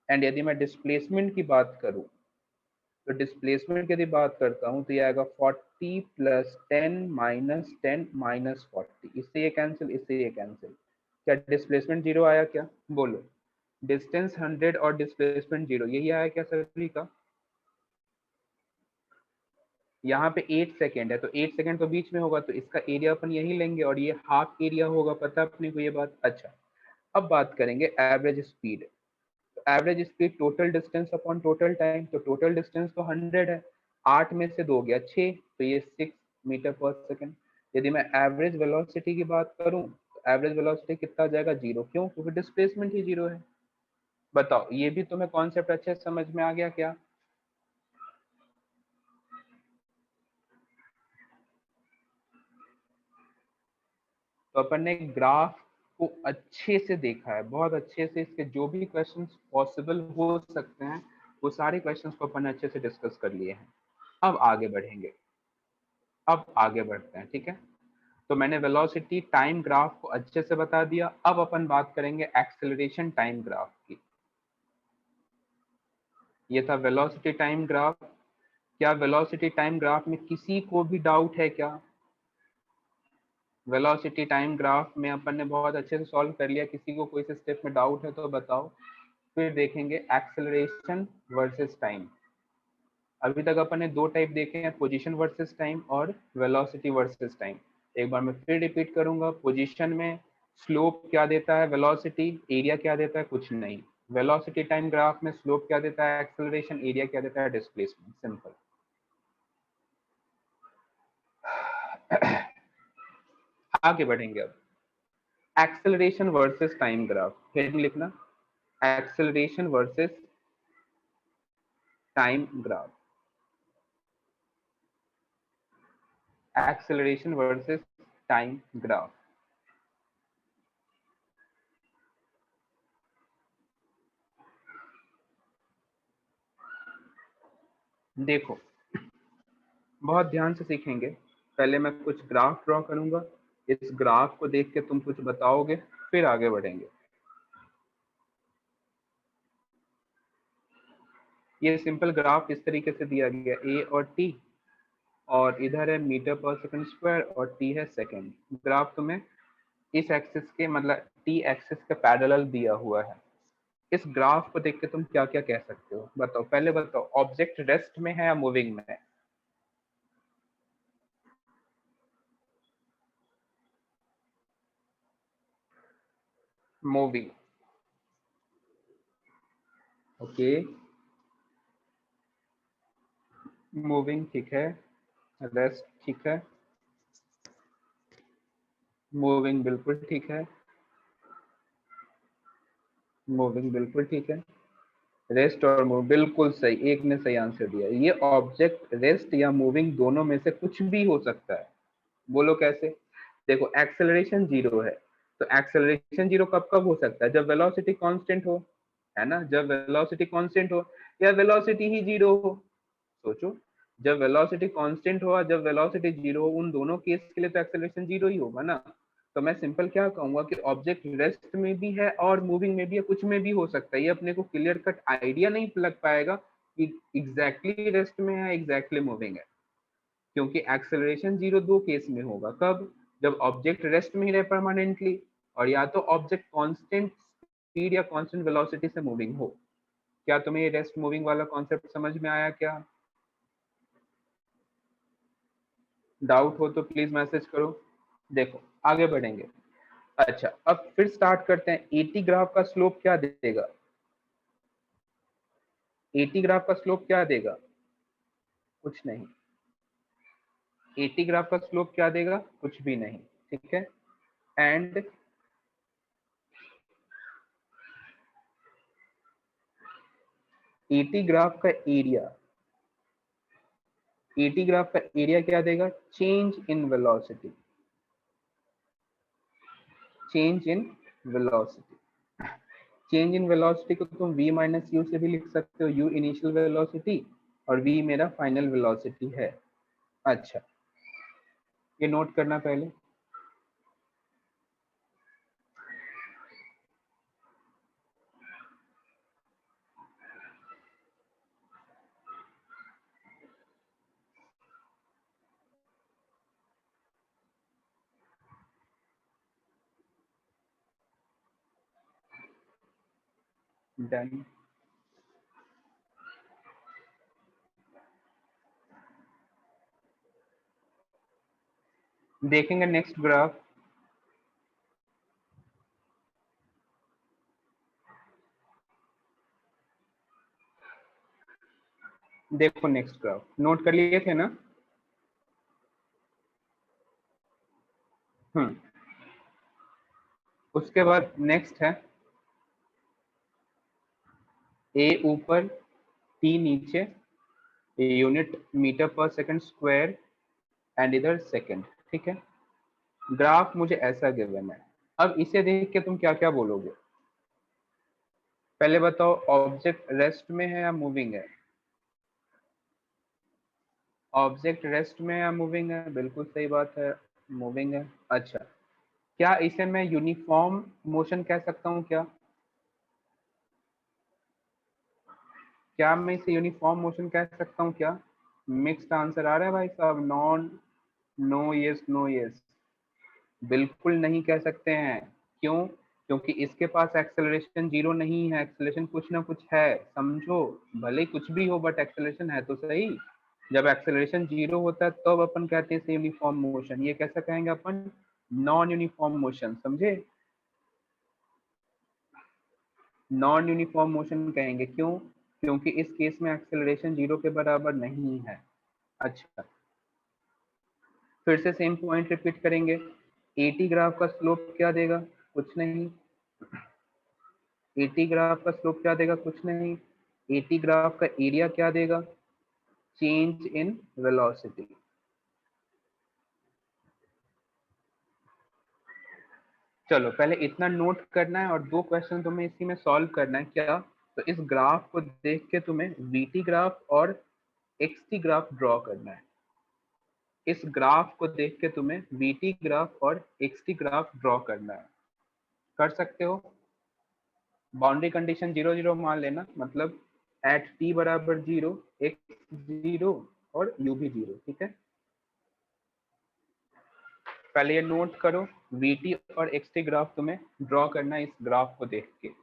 एंड यदि मैं डिस्प्लेसमेंट की बात करूं, तो डिस्प्लेसमेंट की यदि बात करता हूं तो ये आएगा 40 प्लस 10 माइनस 10 माइनस 40, इससे ये कैंसिल, इससे ये कैंसिल। क्या डिस्प्लेसमेंट जीरो आया क्या? बोलो। डिस्टेंस 100 और डिस्प्लेसमेंट जीरो, यही आया क्या सभी का? यहाँ पे 8 सेकेंड है, तो 8 सेकेंड तो बीच में होगा, तो इसका एरिया अपन यही लेंगे और ये हाफ एरिया होगा, पता अपने को ये बात। अच्छा, अब बात करेंगे average speed. Average speed total distance upon total time, तो टोटल डिस्टेंस तो 100 है, 8 में से 2 गया 6, तो ये 6 मीटर पर सेकेंड। यदि मैं एवरेज वेलोसिटी की बात करूं, तो एवरेज वेलोसिटी कितना जाएगा? जीरो। क्यों? क्योंकि डिस्प्लेसमेंट ही जीरो है। बताओ, ये भी तुम्हें कॉन्सेप्ट अच्छे से समझ में आ गया क्या? तो अपन ने ग्राफ को अच्छे से देखा है, बहुत अच्छे से, इसके जो भी क्वेश्चंस पॉसिबल हो सकते हैं वो सारे क्वेश्चंस को अपन ने अच्छे से डिस्कस कर लिए हैं। अब आगे बढ़ेंगे, अब आगे बढ़ते हैं, ठीक है। तो मैंने वेलोसिटी टाइम ग्राफ को अच्छे से बता दिया, अब अपन बात करेंगे एक्सेलरेशन टाइम ग्राफ की। ये था वेलोसिटी टाइम ग्राफ। क्या वेलोसिटी टाइम ग्राफ में किसी को भी डाउट है क्या? वेलोसिटी टाइम ग्राफ में अपन ने बहुत अच्छे से सॉल्व कर लिया, किसी को कोई से स्टेप में डाउट है तो बताओ। फिर देखेंगे एक्सेलरेशन वर्सेस टाइम। अभी तक अपन ने दो टाइप देखे हैं, पोजीशन वर्सेस टाइम और वेलोसिटी वर्सेस टाइम। एक बार मैं फिर रिपीट करूंगा, पोजीशन में स्लोप क्या देता है, वेलोसिटी, एरिया क्या देता है, कुछ नहीं। वेलोसिटी टाइम ग्राफ में स्लोप क्या देता है, एक्सेलरेशन, एरिया क्या देता है, डिस्प्लेसमेंट, सिंपल। आगे बढ़ेंगे अब, acceleration versus time graph, heading लिखना, acceleration versus time graph, acceleration versus time graph. देखो बहुत ध्यान से सीखेंगे। पहले मैं कुछ ग्राफ ड्रॉ करूंगा, इस ग्राफ को देख के तुम कुछ बताओगे, फिर आगे बढ़ेंगे। ये सिंपल ग्राफ इस तरीके से दिया गया, ए और टी, और इधर है मीटर पर सेकंड स्क्वायर और टी है सेकंड। ग्राफ तुम्हें इस एक्सिस के मतलब टी एक्सिस के पैरेलल दिया हुआ है। इस ग्राफ को देख के तुम क्या क्या कह सकते हो बताओ, पहले बताओ ऑब्जेक्ट रेस्ट में है या मूविंग में है? मूविंग। ओके, मूविंग ठीक है, रेस्ट ठीक है, मूविंग बिल्कुल ठीक है, मूविंग बिल्कुल ठीक है, रेस्ट और मूव बिल्कुल सही, एक ने सही आंसर दिया। ये ऑब्जेक्ट रेस्ट या मूविंग दोनों में से कुछ भी हो सकता है। बोलो कैसे? देखो एक्सेलरेशन जीरो है, तो एक्सेलरेशन जीरो कब कब हो सकता है? जब वेलोसिटी कांस्टेंट हो, है ना, जब वेलोसिटी कांस्टेंट हो या वेलोसिटी ही जीरो हो। सोचो, जब वेलोसिटी कांस्टेंट हो, जब वेलोसिटी जीरो हो, उन दोनों केस के लिए तो एक्सेलरेशन जीरो ही होगा ना। तो मैं सिंपल क्या कहूंगा कि ऑब्जेक्ट रेस्ट में भी है और मूविंग में भी है, कुछ में भी हो सकता है। ये अपने को क्लियर कट आइडिया नहीं लग पाएगा कि एग्जैक्टली रेस्ट में है, एग्जैक्टली मूविंग है, क्योंकि एक्सेलरेशन जीरो दो केस में होगा। कब? जब ऑब्जेक्ट रेस्ट में ही रहे परमानेंटली, और या तो ऑब्जेक्ट कांस्टेंट स्पीड या कांस्टेंट वेलोसिटी से मूविंग हो। क्या तुम्हें ये रेस्ट मूविंग वाला कॉन्सेप्ट समझ में आया क्या? डाउट हो तो प्लीज मैसेज करो। देखो आगे बढ़ेंगे। अच्छा, अब फिर स्टार्ट करते हैं। एटी ग्राफ का स्लोप क्या देगा? एटी ग्राफ का स्लोप क्या देगा? कुछ नहीं। एटी ग्राफ का स्लोप क्या देगा? कुछ भी नहीं। ठीक है, एंड एटी ग्राफ का एरिया, एटी ग्राफ का एरिया क्या देगा? Change in velocity, change in velocity. Change in velocity को तुम v माइनस यू से भी लिख सकते हो, u इनिशियल वेलोसिटी और v मेरा फाइनल वेलोसिटी है। अच्छा, ये नोट करना पहले। डन। देखेंगे नेक्स्ट ग्राफ। देखो नेक्स्ट ग्राफ नोट कर लिए थे ना? उसके बाद नेक्स्ट है ए ऊपर टी नीचे, यूनिट मीटर पर सेकंड स्क्वायर एंड इधर सेकंड। ठीक है, ग्राफ मुझे ऐसा गिवन है। अब इसे देख के तुम क्या क्या बोलोगे? पहले बताओ ऑब्जेक्ट रेस्ट में है या मूविंग है? ऑब्जेक्ट रेस्ट में या मूविंग है? बिल्कुल सही बात है, मूविंग है। अच्छा, क्या इसे मैं यूनिफॉर्म मोशन कह सकता हूँ क्या? क्या मैं इसे यूनिफॉर्म मोशन कह सकता हूँ क्या? मिक्स्ड आंसर आ रहा है भाई साहब, non, no, yes, no, yes. बिल्कुल नहीं कह सकते हैं। क्यों? क्योंकि इसके पास एक्सेलरेशन जीरो नहीं है, एक्सेलरेशन कुछ ना कुछ है, समझो। भले कुछ भी हो बट एक्सेलरेशन है तो सही। जब एक्सेलरेशन जीरो होता है तब तो अपन कहते हैं यूनिफॉर्म मोशन। ये कैसा कहेंगे अपन? नॉन यूनिफॉर्म मोशन, समझे? नॉन यूनिफॉर्म मोशन कहेंगे। क्यों? क्योंकि इस केस में एक्सेलरेशन जीरो के बराबर नहीं है। अच्छा, फिर से सेम पॉइंट रिपीट करेंगे। एटी ग्राफ का स्लोप क्या देगा? कुछ नहीं। एटी ग्राफ का स्लोप क्या देगा? कुछ नहीं। एटी ग्राफ का एरिया क्या देगा? Change in velocity. चलो पहले इतना नोट करना है और दो क्वेश्चन तुम्हें इसी में सॉल्व करना है। क्या? तो इस ग्राफ को देख के तुम्हें वीटी ग्राफ और एक्सटी ग्राफ ड्रॉ करना है। इस ग्राफ को देख के तुम्हें वीटी ग्राफ और एक्सटी ग्राफ ड्रॉ करना है। कर सकते हो। बाउंड्री कंडीशन 0 0 मान लेना, मतलब एट टी बराबर 0, एक्स 0 और यू भी 0। ठीक है, पहले ये नोट करो, वीटी और एक्सटी ग्राफ तुम्हें ड्रॉ करना है इस ग्राफ को देख के।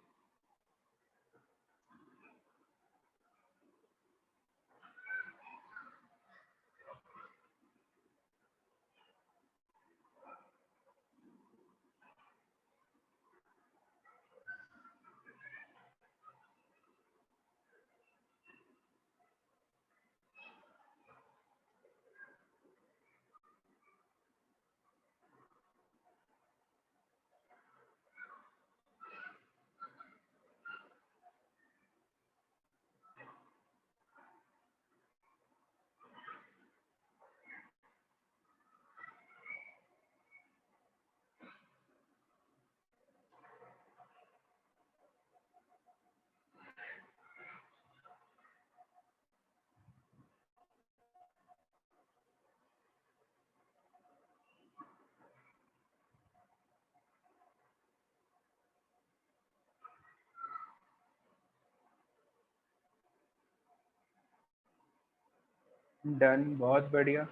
डन, बहुत बढ़िया,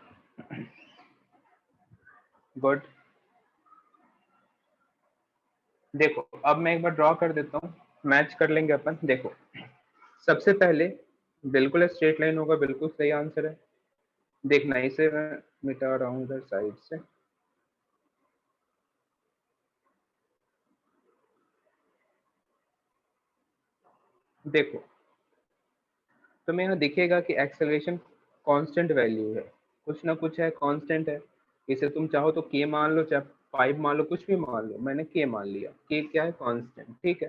गुड। देखो अब मैं एक बार ड्रॉ कर देता हूँ, मैच कर लेंगे अपन। देखो सबसे पहले बिल्कुल स्ट्रेट लाइन होगा, बिल्कुल सही आंसर है। देखना, इसे मैं मिटा रहा हूँ इधर साइड से। देखो तुम्हें यहाँ दिखेगा कि एक्सेलरेशन कांस्टेंट वैल्यू है, कुछ ना कुछ है, कांस्टेंट है। इसे तुम चाहो तो के मान लो, चाहे 5 मान लो, कुछ भी मान लो। मैंने के मान लिया, के क्या है? कांस्टेंट। ठीक है,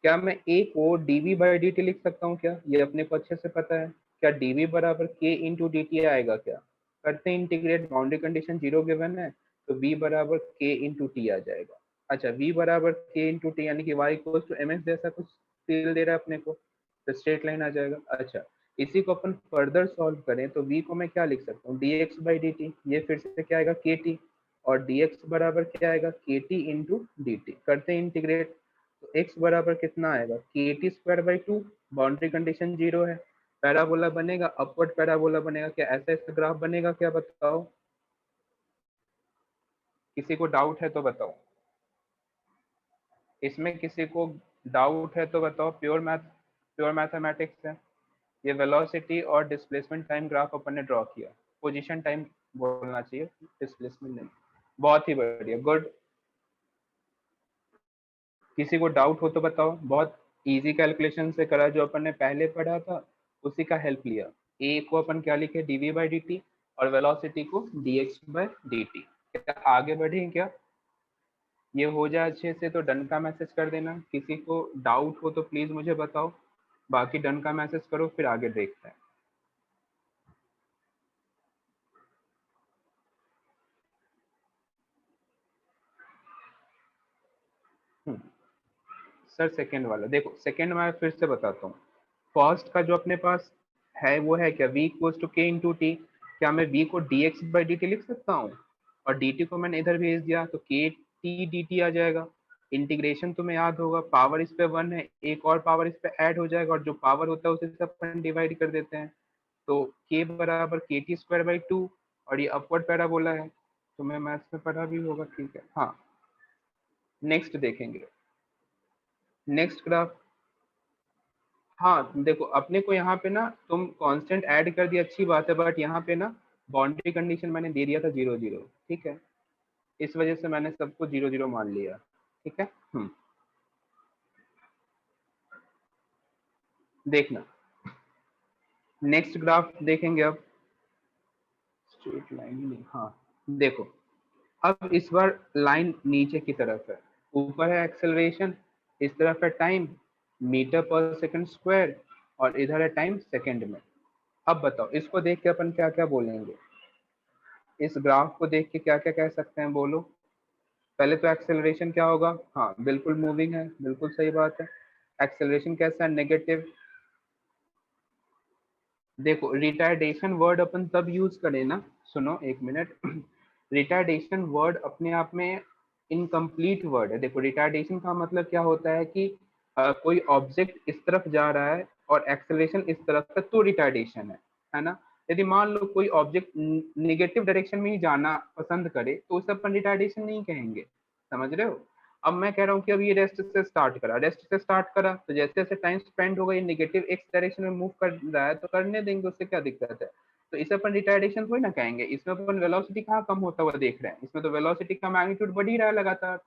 क्या मैं ए को डीवी बाई डी टी लिख सकता हूँ क्या? ये अपने को अच्छे से पता है। क्या डीवी बराबर के इंटू डी टी आएगा क्या? करते हैं इंटीग्रेट, बाउंड्री कंडीशन 0 गिवन है, तो v बराबर के इंटू टी आ जाएगा। अच्छा, v बराबर के इंटू टी यानी कि y equal to m x जैसा कुछ फील दे रहा है अपने को, तो स्ट्रेट लाइन आ जाएगा। अच्छा, इसी को अपन फर्दर सॉल्व करें तो v को मैं क्या लिख सकता हूँ? D x by D T. ये फिर से क्या आएगा? K T. और dx बराबर क्या आएगा? K t into d T. करते हैं इंटीग्रेट, तो x बराबर कितना आएगा? K T square by 2। Boundary condition 0 है, पैराबोला बनेगा, अपवर्ड पैराबोला बनेगा। क्या ऐसा इसका ग्राफ बनेगा क्या? बताओ, किसी को डाउट है तो बताओ। इसमें किसी को डाउट है तो बताओ। प्योर मैथमेटिक्स है ये। वेलोसिटी और डिस्प्लेसमेंट टाइम ग्राफ अपन ने ड्रॉ किया। पोजीशन टाइम बोलना चाहिए, डिस्प्लेसमेंट नहीं। बहुत ही बढ़िया, गुड। किसी को डाउट हो तो बताओ। बहुत इजी कैलकुलेशन से करा, जो अपन ने पहले पढ़ा था उसी का हेल्प लिया। ए को अपन क्या लिखे? डीवी बाई डी टी, और वेलोसिटी को D x by D T. क्या आगे बढ़े क्या? ये हो जाए अच्छे से तो डन का मैसेज कर देना। किसी को डाउट हो तो प्लीज मुझे बताओ, बाकी डन का मैसेज करो, फिर आगे देखते हैं। सर सेकंड वाला देखो, सेकंड में फिर से बताता हूँ। फर्स्ट का जो अपने पास है वो है क्या? v इक्वल्स टू के इंटू टी। क्या मैं v को dx बाई डी टी लिख सकता हूँ? और dt को मैंने इधर भेज दिया तो के टी डी टी आ जाएगा। इंटीग्रेशन तुम्हें याद होगा, पावर इस पे 1 है, एक और पावर इस पे ऐड हो जाएगा, और जो पावर होता है उसे से अपन डिवाइड कर देते हैं। तो k बराबर के टी स्क्वायर बाई 2, और ये अपवर्ड पैराबोला है, तुम्हें मैथ्स में पढ़ा भी होगा। ठीक है, हाँ। नेक्स्ट देखेंगे, नेक्स्ट ग्राफ। हाँ देखो, अपने को यहाँ पे ना तुम कांस्टेंट ऐड कर दिया, अच्छी बात है, बट यहाँ पे ना बाउंड्री कंडीशन मैंने दे दिया था 0 0। ठीक है, इस वजह से मैंने सबको 0 0 मान लिया। ठीक है, देखना, नेक्स्ट ग्राफ देखेंगे अब। स्ट्रेट लाइन नहीं, हाँ। देखो अब इस बार लाइन नीचे की तरफ है, ऊपर है एक्सेलरेशन, इस तरफ है टाइम मीटर पर सेकंड स्क्वायर और इधर है टाइम सेकंड में। अब बताओ इसको देख के अपन क्या क्या बोलेंगे, इस ग्राफ को देख के क्या क्या कह सकते हैं, बोलो। पहले तो एक्सेलरेशन क्या होगा, हाँ बिल्कुल मूविंग है, बिल्कुल सही बात है। एक्सेलरेशन कैसा है, नेगेटिव। देखो रिटार्डेशन वर्ड अपन तब यूज करें ना, सुनो एक मिनट रिटार्डेशन वर्ड अपने आप में इनकम्प्लीट वर्ड है। देखो रिटार्डेशन का मतलब क्या होता है कि कोई ऑब्जेक्ट इस तरफ जा रहा है और एक्सेलरेशन इस तरफ है तो रिटार्डेशन है ना। यदि मान लो कोई ऑब्जेक्ट नेगेटिव डायरेक्शन में ही जाना पसंद करे तो उसे अपन रिटार्डेशन नहीं कहेंगे, समझ रहे हो। अब मैं कह रहा हूँ कि अब ये रेस्ट से स्टार्ट करा तो जैसे जैसे टाइम स्पेंड होगा ये नेगेटिव एक्स डायरेक्शन में मूव कर रहा है तो करने देंगे, उससे क्या दिक्कत है। तो इसे अपन रिटार्डेशन थोड़ी ना कहेंगे, इसमें अपन वेलोसिटी कहाँ कम होता हुआ देख रहे हैं, इसमें तो वेलोसिटी का मैग्नीट्यूड बढ़ ही रहा है लगातार।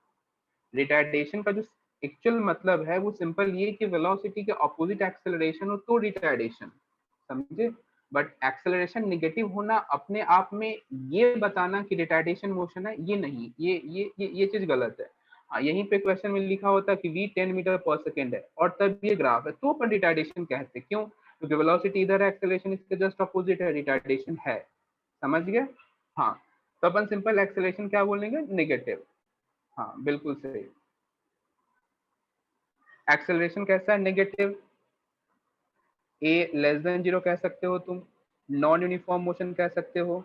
रिटार्डेशन का जो एक्चुअल मतलब है वो सिंपल ये कि वेलोसिटी के ऑपोजिट एक्सेलरेशन हो तो रिटार्डेशन, समझे। बट एक्सेलरेशन नेगेटिव होना अपने आप में ये बताना कि रिटार्डेशन मोशन है, ये नहीं, ये चीज गलत है। हाँ यहीं पे क्वेश्चन में लिखा होता है कि v 10 मीटर पर सेकेंड है और तब ये ग्राफ है तो अपन रिटार्डेशन कहते हैं, क्यों, क्योंकि वेलोसिटी इधर है, एक्सेलरेशन इसके जस्ट अपोजिट है, रिटार्डेशन है, समझ गए। हाँ तो अपन सिंपल एक्सेलरेशन क्या बोलेंगे, नेगेटिव। हाँ बिल्कुल सही। एक्सेलरेशन कैसा है, नेगेटिव। ए लेस देन जीरो कह सकते हो तुम, नॉन यूनिफॉर्म मोशन कह सकते हो।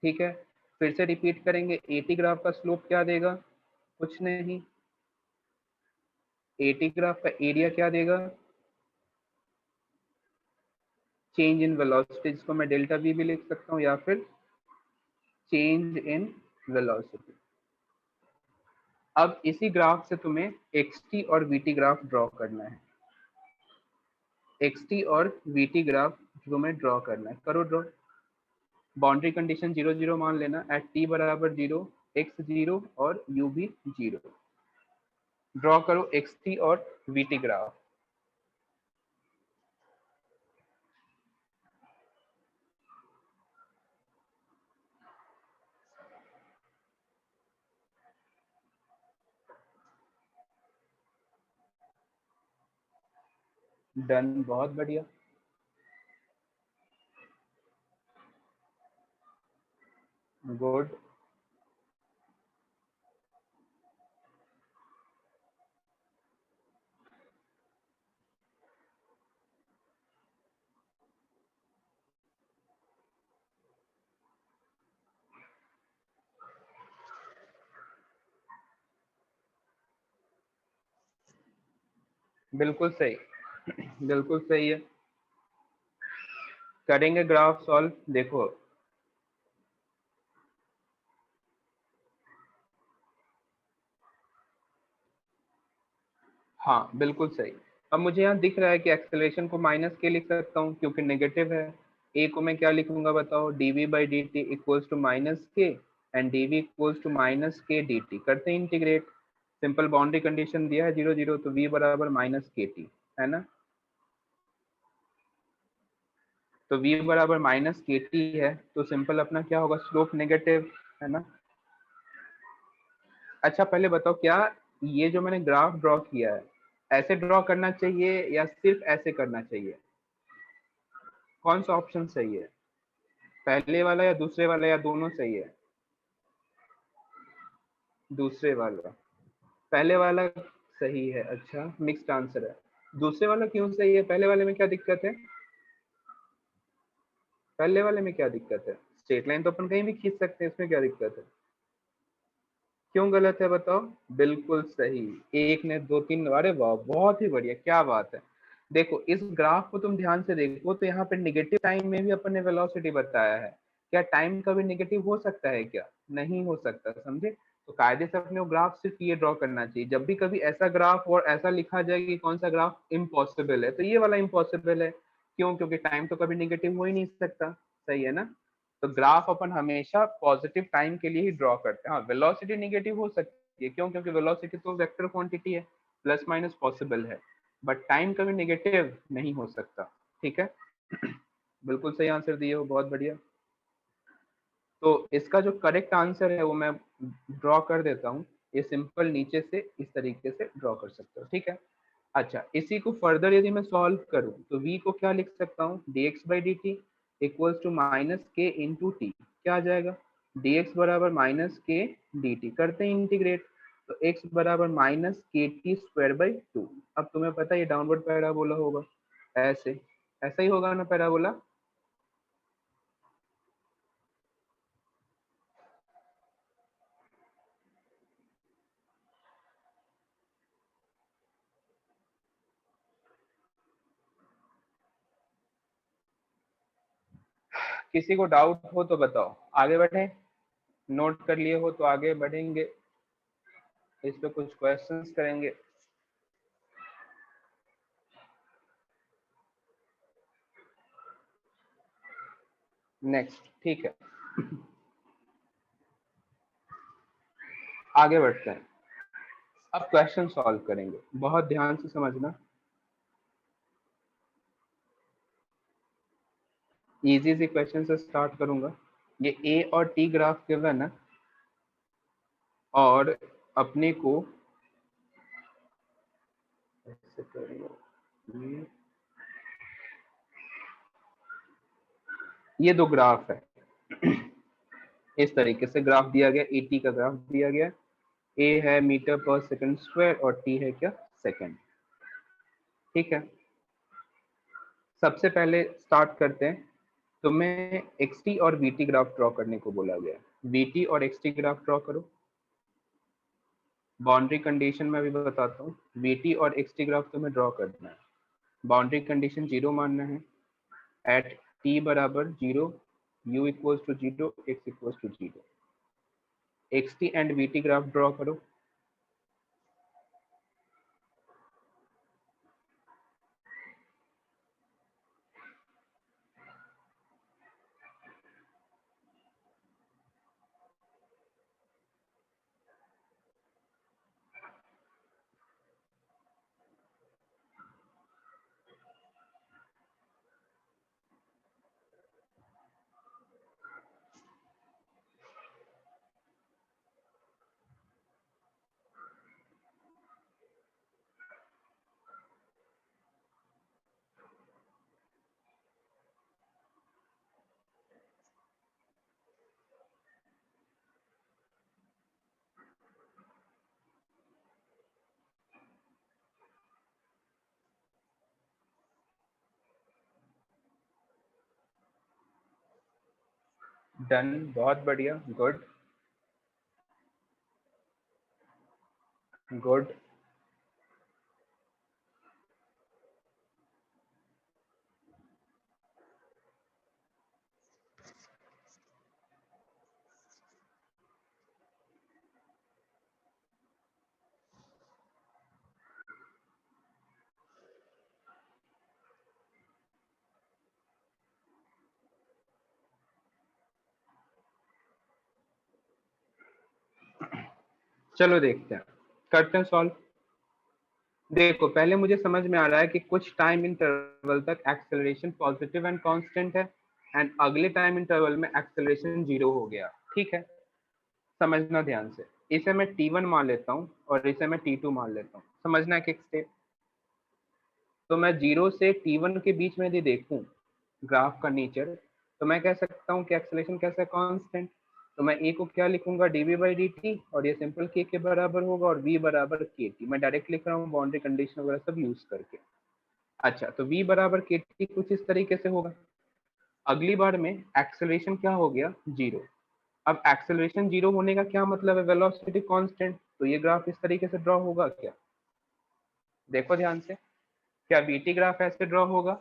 ठीक है फिर से रिपीट करेंगे, एटी ग्राफ का स्लोप क्या देगा, कुछ नहीं। एटी ग्राफ का एरिया क्या देगा, चेंज इन वेलोसिटी, जिसको मैं डेल्टा वी भी लिख सकता हूँ या फिर चेंज इन वेलोसिटी। अब इसी ग्राफ से तुम्हें एक्सटी और वीटी ग्राफ ड्रॉ करना है, एक्सटी और वीटी ग्राफ तुम्हें ड्रॉ करना है, करो ड्रॉ। बाउंड्री कंडीशन 0 0 मान लेना, एट टी बराबर 0, एक्स 0 और यू भी 0। ड्रॉ करो एक्सटी और वीटी ग्राफ। डन, बहुत बढ़िया। गुड। बिल्कुल सही, बिल्कुल सही है। करेंगे ग्राफ सॉल्व, देखो। हाँ बिल्कुल सही। अब मुझे यहाँ दिख रहा है कि एक्सेलरेशन को माइनस के लिख सकता हूँ क्योंकि नेगेटिव है। ए को मैं क्या लिखूंगा बताओ, DV by D T equals to minus k and DV equals to minus k D T, करते हैं इंटीग्रेट। सिंपल बाउंड्री कंडीशन दिया है 0 0 तो वी बराबर माइनस के टी, है ना। तो v बराबर माइनस के टी है तो सिंपल अपना क्या होगा, स्लोप नेगेटिव, है ना। अच्छा पहले बताओ क्या ये जो मैंने ग्राफ ड्रॉ किया है ऐसे ड्रॉ करना चाहिए या सिर्फ ऐसे करना चाहिए, कौन सा ऑप्शन सही है, पहले वाला या दूसरे वाला या दोनों सही है। दूसरे वाला, पहले वाला सही है, अच्छा मिक्स्ड आंसर है। दूसरे वाला क्यों सही है, पहले वाले में क्या दिक्कत है, पहले वाले में क्या दिक्कत है, स्ट्रेट लाइन तो अपन कहीं भी खींच सकते हैं, इसमें क्या दिक्कत है, क्यों गलत है बताओ। बिल्कुल सही, एक ने दो तीन, अरे वाह बहुत ही बढ़िया, क्या बात है। देखो इस ग्राफ को तुम ध्यान से देखो तो यहाँ पे निगेटिव टाइम में भी अपन ने वेलोसिटी बताया है, क्या टाइम कभी निगेटिव हो सकता है क्या, नहीं हो सकता, समझे। तो कायदे से अपने ग्राफ सिर्फ ये ड्रॉ करना चाहिए, जब भी कभी ऐसा ग्राफ और ऐसा लिखा जाए कि कौन सा ग्राफ इम्पॉसिबल है तो ये वाला इम्पॉसिबल है, क्यों, क्योंकि टाइम तो कभी निगेटिव हो ही नहीं सकता, सही है ना। तो ग्राफ अपन हमेशा पॉजिटिव टाइम के लिए ही ड्रॉ करते हैं। हाँ वेलोसिटी निगेटिव हो सकती है, क्यों, क्योंकि वेलोसिटी तो वेक्टर क्वांटिटी है, प्लस माइनस पॉसिबल है, बट टाइम कभी नेगेटिव नहीं हो सकता, ठीक है। बिल्कुल सही आंसर दिए हो, बहुत बढ़िया। तो इसका जो करेक्ट आंसर है वो मैं ड्रॉ कर देता हूँ। ये सिंपल नीचे से इस तरीके से ड्रॉ कर सकते हो, ठीक है। अच्छा, इसी को फर्दर यदि मैं सॉल्व करूँ तो v को क्या लिख सकता हूँ, dx by D T equals to minus k into t. क्या आ जाएगा, dx बराबर माइनस के डी टी। करते हैं इंटीग्रेट, तो x बराबर minus k T square by to. अब तुम्हें पता है ये डाउनवर्ड पैराबोला होगा, ऐसे ऐसा ही होगा ना पैराबोला। किसी को डाउट हो तो बताओ, आगे बढ़े। नोट कर लिए हो तो आगे बढ़ेंगे, इस पे कुछ क्वेश्चंस करेंगे। नेक्स्ट, ठीक है। आगे बढ़ते हैं, अब क्वेश्चन सॉल्व करेंगे, बहुत ध्यान से समझना। इजी से क्वेश्चन से स्टार्ट करूंगा। ये ए और टी ग्राफ गिवन है और अपने को ऐसे करेंगे, ये दो ग्राफ है। इस तरीके से ग्राफ दिया गया, ए टी का ग्राफ दिया गया। ए है मीटर पर सेकंड स्क्वायर और टी है क्या, सेकंड, ठीक है। सबसे पहले स्टार्ट करते हैं। तो मैं एक्स टी और वी टी ग्राफ ड्रॉ करने को बोला गया। वी टी और एक्स टी ग्राफ ड्रॉ करो। बाउंड्री कंडीशन में भी बताता हूँ, वी टी और एक्स टी ग्राफ तुम्हें ड्रॉ करना है। बाउंड्री कंडीशन जीरो मानना है। एट टी बराबर zero, u equals to zero, x equals to zero. X t and v t graph draw करो। डन, बहुत बढ़िया, गुड गुड। चलो देखते हैं, करते हैं सॉल्व। देखो पहले मुझे समझ में आ रहा है कि कुछ टाइम इंटरवल तक एक्सेलरेशन पॉजिटिव एंड कांस्टेंट है, एंड अगले टाइम इंटरवल में एक्सेलरेशन जीरो हो गया, ठीक है। समझना ध्यान से, इसे मैं T1 मान लेता हूँ और इसे मैं T2 मान लेता हूँ। समझना है कि स्टेप, तो मैं जीरो से T1 के बीच में यदि देखूं ग्राफ का नेचर, तो मैं कह सकता हूँ कि एक्सेलरेशन कैसा है, कांस्टेंट। तो मैं ए को क्या लिखूंगा, dv बाई डी टी, और ये सिंपल के बराबर होगा, और v बराबर के टी। मैं डायरेक्ट लिख रहा हूँ बाउंड्री कंडीशन वगैरह सब यूज करके। अच्छा, तो v बराबर के टी कुछ इस तरीके से होगा। अगली बार में एक्सेलरेशन क्या हो गया, जीरो। अब एक्सेलरेशन जीरो होने का क्या मतलब है, वेलोसिटी कांस्टेंट। तो ये ग्राफ इस तरीके से ड्रॉ होगा क्या, देखो ध्यान से। क्या वीटी ग्राफ ऐसे ड्रॉ होगा,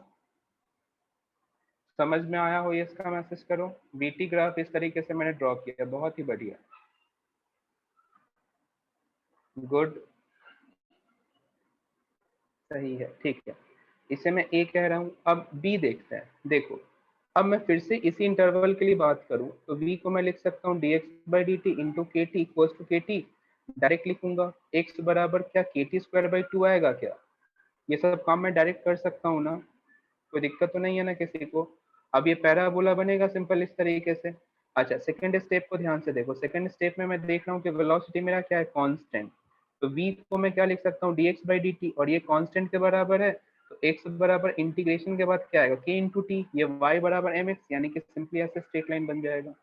समझ में आया हो ये इसका मैसेज करो। वीटी ग्राफ इस तरीके से मैंने ड्रॉ किया, बहुत ही बढ़िया, गुड, सही है, ठीक है। इसे मैं ए कह रहा हूं। अब बी देखते हैं। देखो, अब मैं फिर से इसी इंटरवल के लिए बात करूं तो v को मैं लिख सकता हूं dx by D T into के टी इक्वल्स टू के टी। डायरेक्ट लिखूंगा x बराबर क्या, के टी स्क्वायर बाई टू आएगा क्या। ये सब काम मैं डायरेक्ट कर सकता हूँ ना, कोई दिक्कत तो नहीं है ना किसी को। अब ये पैराबोला बनेगा सिंपल इस तरीके से। अच्छा, सेकंड स्टेप को ध्यान से देखो। सेकंड स्टेप में मैं देख रहा हूँ कि वेलोसिटी मेरा क्या है, कांस्टेंट। तो v को मैं क्या लिख सकता हूँ, dx बाई dt, और ये कांस्टेंट के बराबर है। तो x बराबर इंटीग्रेशन के बाद क्या आएगा, k इंटू टी, ये y बराबर mx, यानी कि सिंपली ऐसे स्ट्रेट लाइन बन जाएगा।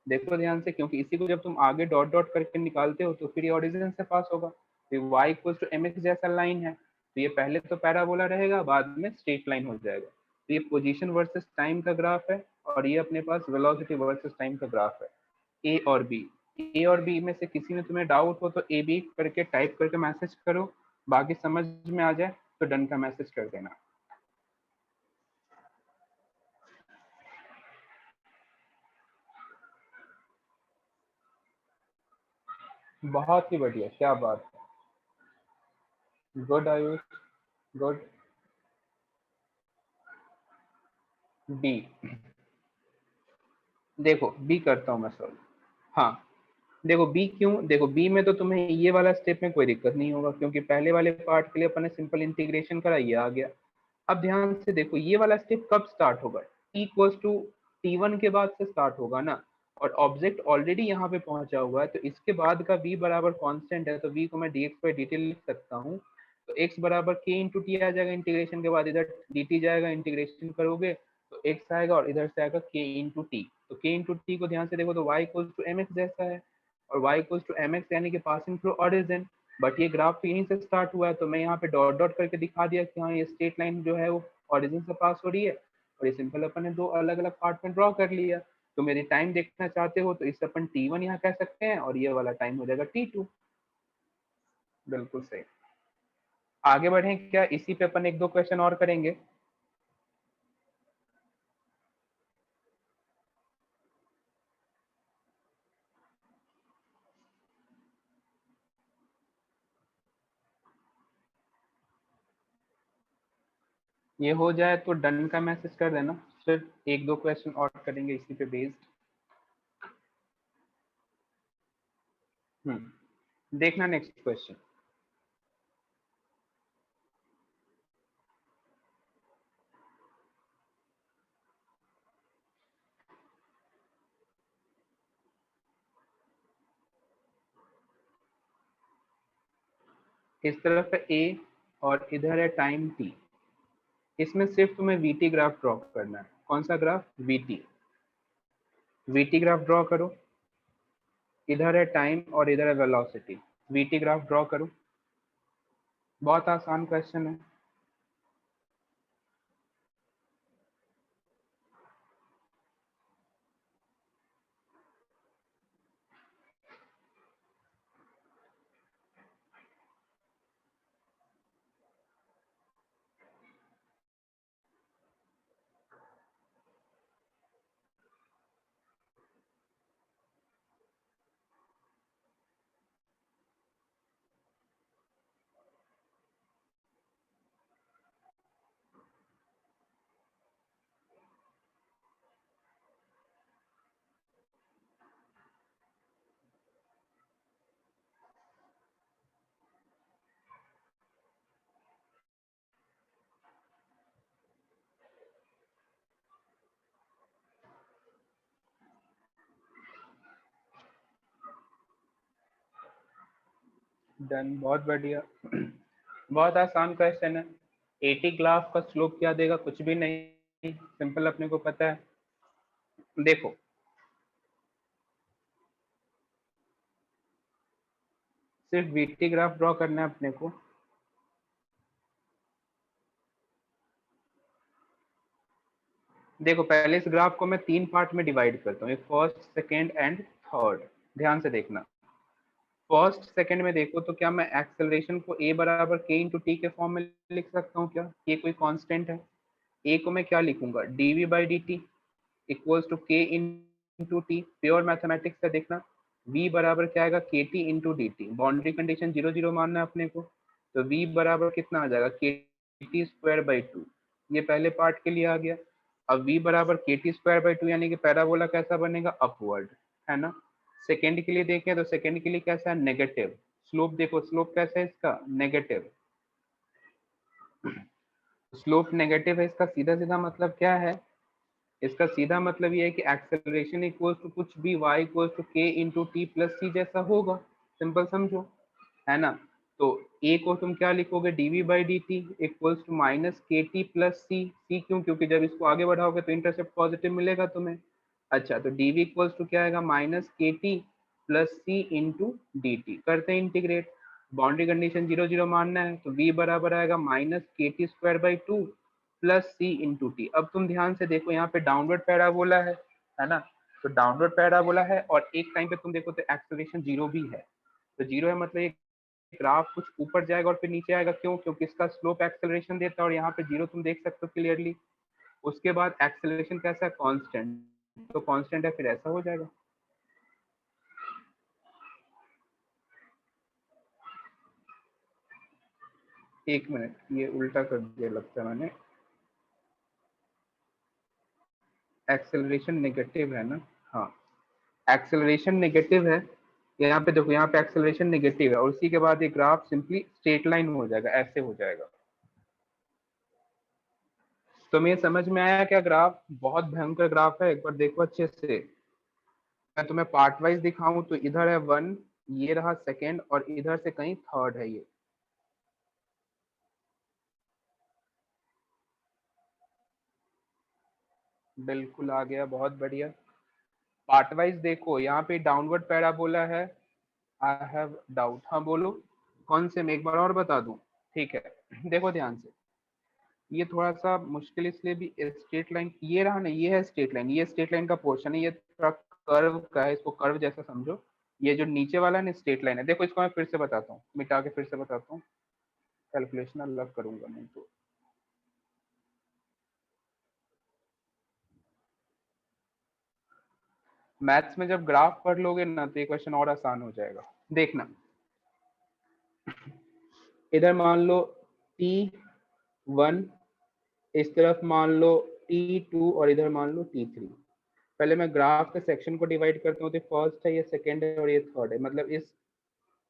देखो ध्यान से, क्योंकि इसी को जब तुम आगे डॉट डॉट करके निकालते हो तो फिर ये ओरिजिन से पास होगा। तो y इक्वल टू mx जैसा लाइन है, तो ये पहले तो पैराबोला रहेगा, बाद में स्ट्रेट लाइन हो जाएगा। तो ये पोजीशन वर्सेस टाइम का ग्राफ है, और ये अपने पास वेलोसिटी वर्सेस टाइम का ग्राफ है। ए और बी, ए और बी में से किसी में तुम्हें डाउट हो तो ए बी करके टाइप करके मैसेज करो, बाकी समझ में आ जाए तो डन का मैसेज कर देना। बहुत ही बढ़िया, क्या बात है, गुड आयुष, गुड। बी, देखो बी करता हूँ मैं सॉल्व। हाँ, देखो बी क्यों, देखो बी में तो तुम्हें ये वाला स्टेप में कोई दिक्कत नहीं होगा, क्योंकि पहले वाले पार्ट के लिए अपन ने सिंपल इंटीग्रेशन करा, ये आ गया। अब ध्यान से देखो, ये वाला स्टेप कब स्टार्ट होगा, t इक्वल्स टू t1 के बाद से स्टार्ट होगा ना, और ऑब्जेक्ट ऑलरेडी यहाँ पे पहुंचा हुआ है, तो इसके बाद का v बराबर कांस्टेंट है, तो v को मैं dx बाई dt लिख सकता हूँ। तो x बराबर k इंटू टी आ जाएगा, इंटीग्रेशन के बाद इधर dt जाएगा, इंटीग्रेशन करोगे तो x आएगा, और इधर से आएगा k इंटू टी। तो k इंटू टी को ध्यान से देखो तो y इक्वल्स टू mx जैसा है, और y इक्वल्स टू mx यानी कि पासिंग थ्रू ओरिजिन। बट ये ग्राफ तो यहीं से स्टार्ट हुआ है, तो मैं यहाँ पे डॉट डॉट करके दिखा दिया कि हाँ ये स्ट्रेट लाइन जो है वो ओरिजिन से पास हो रही है, और ये सिंपल अपन ने दो अलग अलग पार्ट में ड्रॉ कर लिया। तो मेरी टाइम देखना चाहते हो तो इससे अपन t1 यहाँ कह सकते हैं, और ये वाला टाइम हो जाएगा t2। बिल्कुल सही। आगे बढ़े क्या, इसी पे अपन एक दो क्वेश्चन और करेंगे। ये हो जाए तो डन का मैसेज कर देना, फिर एक दो क्वेश्चन और करेंगे इसी पे बेस्ड। देखना नेक्स्ट क्वेश्चन। इस तरफ है a और इधर है टाइम t। इसमें सिर्फ तुम्हें वीटी ग्राफ ड्रॉ करना है। कौन सा graph, VT. VT graph draw करो, इधर है टाइम और इधर है वेलोसिटी। वीटी ग्राफ ड्रॉ करो, बहुत आसान क्वेश्चन है। डन, बहुत बढ़िया। बहुत आसान क्वेश्चन है। 80 ग्राफ का स्लोप क्या देगा, कुछ भी नहीं, सिंपल अपने को पता है। देखो सिर्फ वीटी ग्राफ ड्रॉ करना है अपने को। देखो पहले इस ग्राफ को मैं तीन पार्ट में डिवाइड करता हूँ, फर्स्ट सेकेंड एंड थर्ड। ध्यान से देखना, फर्स्ट सेकंड में देखो तो क्या मैं एक्सेलरेशन को a बराबर k इंटू टी के फॉर्म में लिख सकता हूँ क्या, ये कोई कांस्टेंट है। a को मैं क्या लिखूंगा, dv by D T equals to k into t, pure mathematics का देखना। v बराबर क्या आएगा, k t into d t, boundary condition 0 0 मानना है अपने को। तो v बराबर कितना आ जाएगा, के टी स्क्वायर बाई टू, ये पहले पार्ट के लिए आ गया। अब v बराबर के टी स्क्वायर बाई टू, यानी कि पैराबोला कैसा बनेगा, अपवर्ड, है ना। सेकेंड के लिए देखें तो सेकेंड के लिए कैसा है, नेगेटिव। स्लोप देखो, स्लोप कैसा है इसका, नेगेटिव। स्लोप नेगेटिव है इसका, सीधा सीधा मतलब क्या है, इसका सीधा मतलब ये है कि एक्सेलरेशन इक्वल्स टू कुछ भी y equals to k into T plus C जैसा होगा। सिंपल समझो, है ना। तो a को तुम क्या लिखोगे, dv by D T equals to minus k t plus c. C क्यों, क्योंकि जब इसको आगे बढ़ाओगे तो इंटरसेप्ट पॉजिटिव मिलेगा तुम्हें। अच्छा, तो dv इक्वल्स टू क्या आएगा, माइनस के टी प्लस सी इंटू डी टी। करते हैं इंटीग्रेट, बाउंड्री कंडीशन 0 0 मानना है, तो v बराबर आएगा minus k T square by two plus C into t. अब तुम ध्यान से देखो, यहाँ पे डाउनवर्ड पैराबोला है ना। तो डाउनवर्ड पैराबोला है और एक टाइम पे तुम देखो तो एक्सेलरेशन 0 भी है। तो 0 है मतलब ये ग्राफ कुछ ऊपर जाएगा और फिर नीचे आएगा। क्यों, क्योंकि इसका स्लोप एक्सेलरेशन देता है और यहाँ पे 0 तुम देख सकते हो क्लियरली। उसके बाद एक्सेलरेशन कैसा है, कांस्टेंट, तो कांस्टेंट है, फिर ऐसा हो जाएगा। एक मिनट, ये उल्टा कर दिया लगता है मैंने। एक्सेलरेशन नेगेटिव है ना, हाँ एक्सेलरेशन नेगेटिव है। यहाँ पे देखो, यहाँ पे एक्सेलरेशन नेगेटिव है और उसी के बाद ये ग्राफ सिंपली स्ट्रेट लाइन हो जाएगा, ऐसे हो जाएगा। तो मैं समझ में आया क्या, ग्राफ बहुत भयंकर ग्राफ है, एक बार देखो अच्छे से। मैं तुम्हें पार्ट वाइज दिखाऊं तो इधर है 1, ये रहा सेकेंड, और इधर से कहीं थर्ड है ये। बिल्कुल आ गया, बहुत बढ़िया। पार्ट वाइज देखो, यहाँ पे डाउनवर्ड पैराबोला है। आई हैव डाउट, हाँ बोलो कौन से, मैं एक बार और बता दूं। ठीक है, देखो ध्यान से, ये थोड़ा सा मुश्किल इसलिए भी, स्ट्रेट लाइन ये रहा ना, ये है स्ट्रेट लाइन, ये स्ट्रेट लाइन का पोर्शन है, ये थोड़ा कर्व का है, इसको कर्व जैसा समझो। ये जो नीचे वाला है ना, स्ट्रेट लाइन है। देखो इसको मैं फिर से बताता हूँ, मिटा के फिर से बताता हूँ, कैलकुलेशन अलग करूंगा नहीं तो। मैथ्स में जब ग्राफ पढ़ लोगे ना तो ये क्वेश्चन और आसान हो जाएगा। देखना, इधर मान लो T1, इस तरफ मान लो T2 और इधर मान लो T3। पहले मैं ग्राफ के सेक्शन को डिवाइड करता हूँ, तो फर्स्ट है, ये सेकंड है और ये थर्ड है। मतलब इस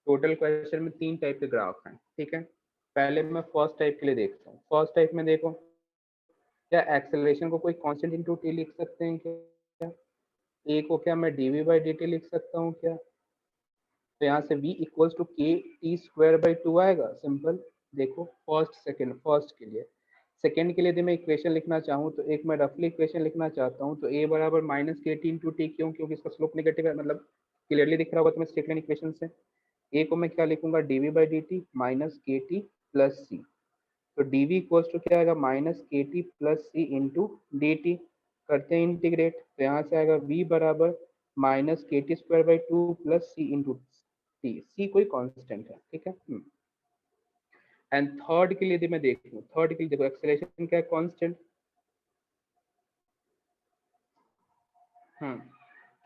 टोटल क्वेश्चन में 3 टाइप के ग्राफ हैं, ठीक है। पहले मैं फर्स्ट टाइप के लिए देखता हूँ। फर्स्ट टाइप में देखो, क्या एक्सेलरेशन को कोई कांस्टेंट इनटू टी लिख सकते हैं क्या? ए को क्या मैं डीवी बाई डी टी लिख सकता हूँ क्या? तो यहाँ से v इक्वल्स टू के टी स्क्वायर बाई टू आएगा, सिंपल। देखो फर्स्ट सेकंड, फर्स्ट के लिए, सेकंड के लिए यदि मैं इक्वेशन लिखना चाहूँ तो एक मैं रफली इक्वेशन लिखना चाहता हूँ, तो a बराबर minus k t into T. क्यों, क्योंकि इसका स्लोप नेगेटिव है, मतलब क्लियरली दिख रहा होगा तुम्हें स्ट्रेट लाइन इक्वेशन से। a को मैं क्या लिखूंगा, dv by D T minus k t plus सी। तो dv इक्वल्स टू क्या आएगा, माइनस के टी प्लस सी इंटू डी टी। करते हैं इंटीग्रेट, तो यहाँ से आएगा v बराबर minus k T square by two plus C into T. C कोई कांस्टेंट है, ठीक है। एंड थर्ड के लिए यदि मैं देखूं, थर्ड के लिए देखो एक्सेलरेशन क्या है, कांस्टेंट।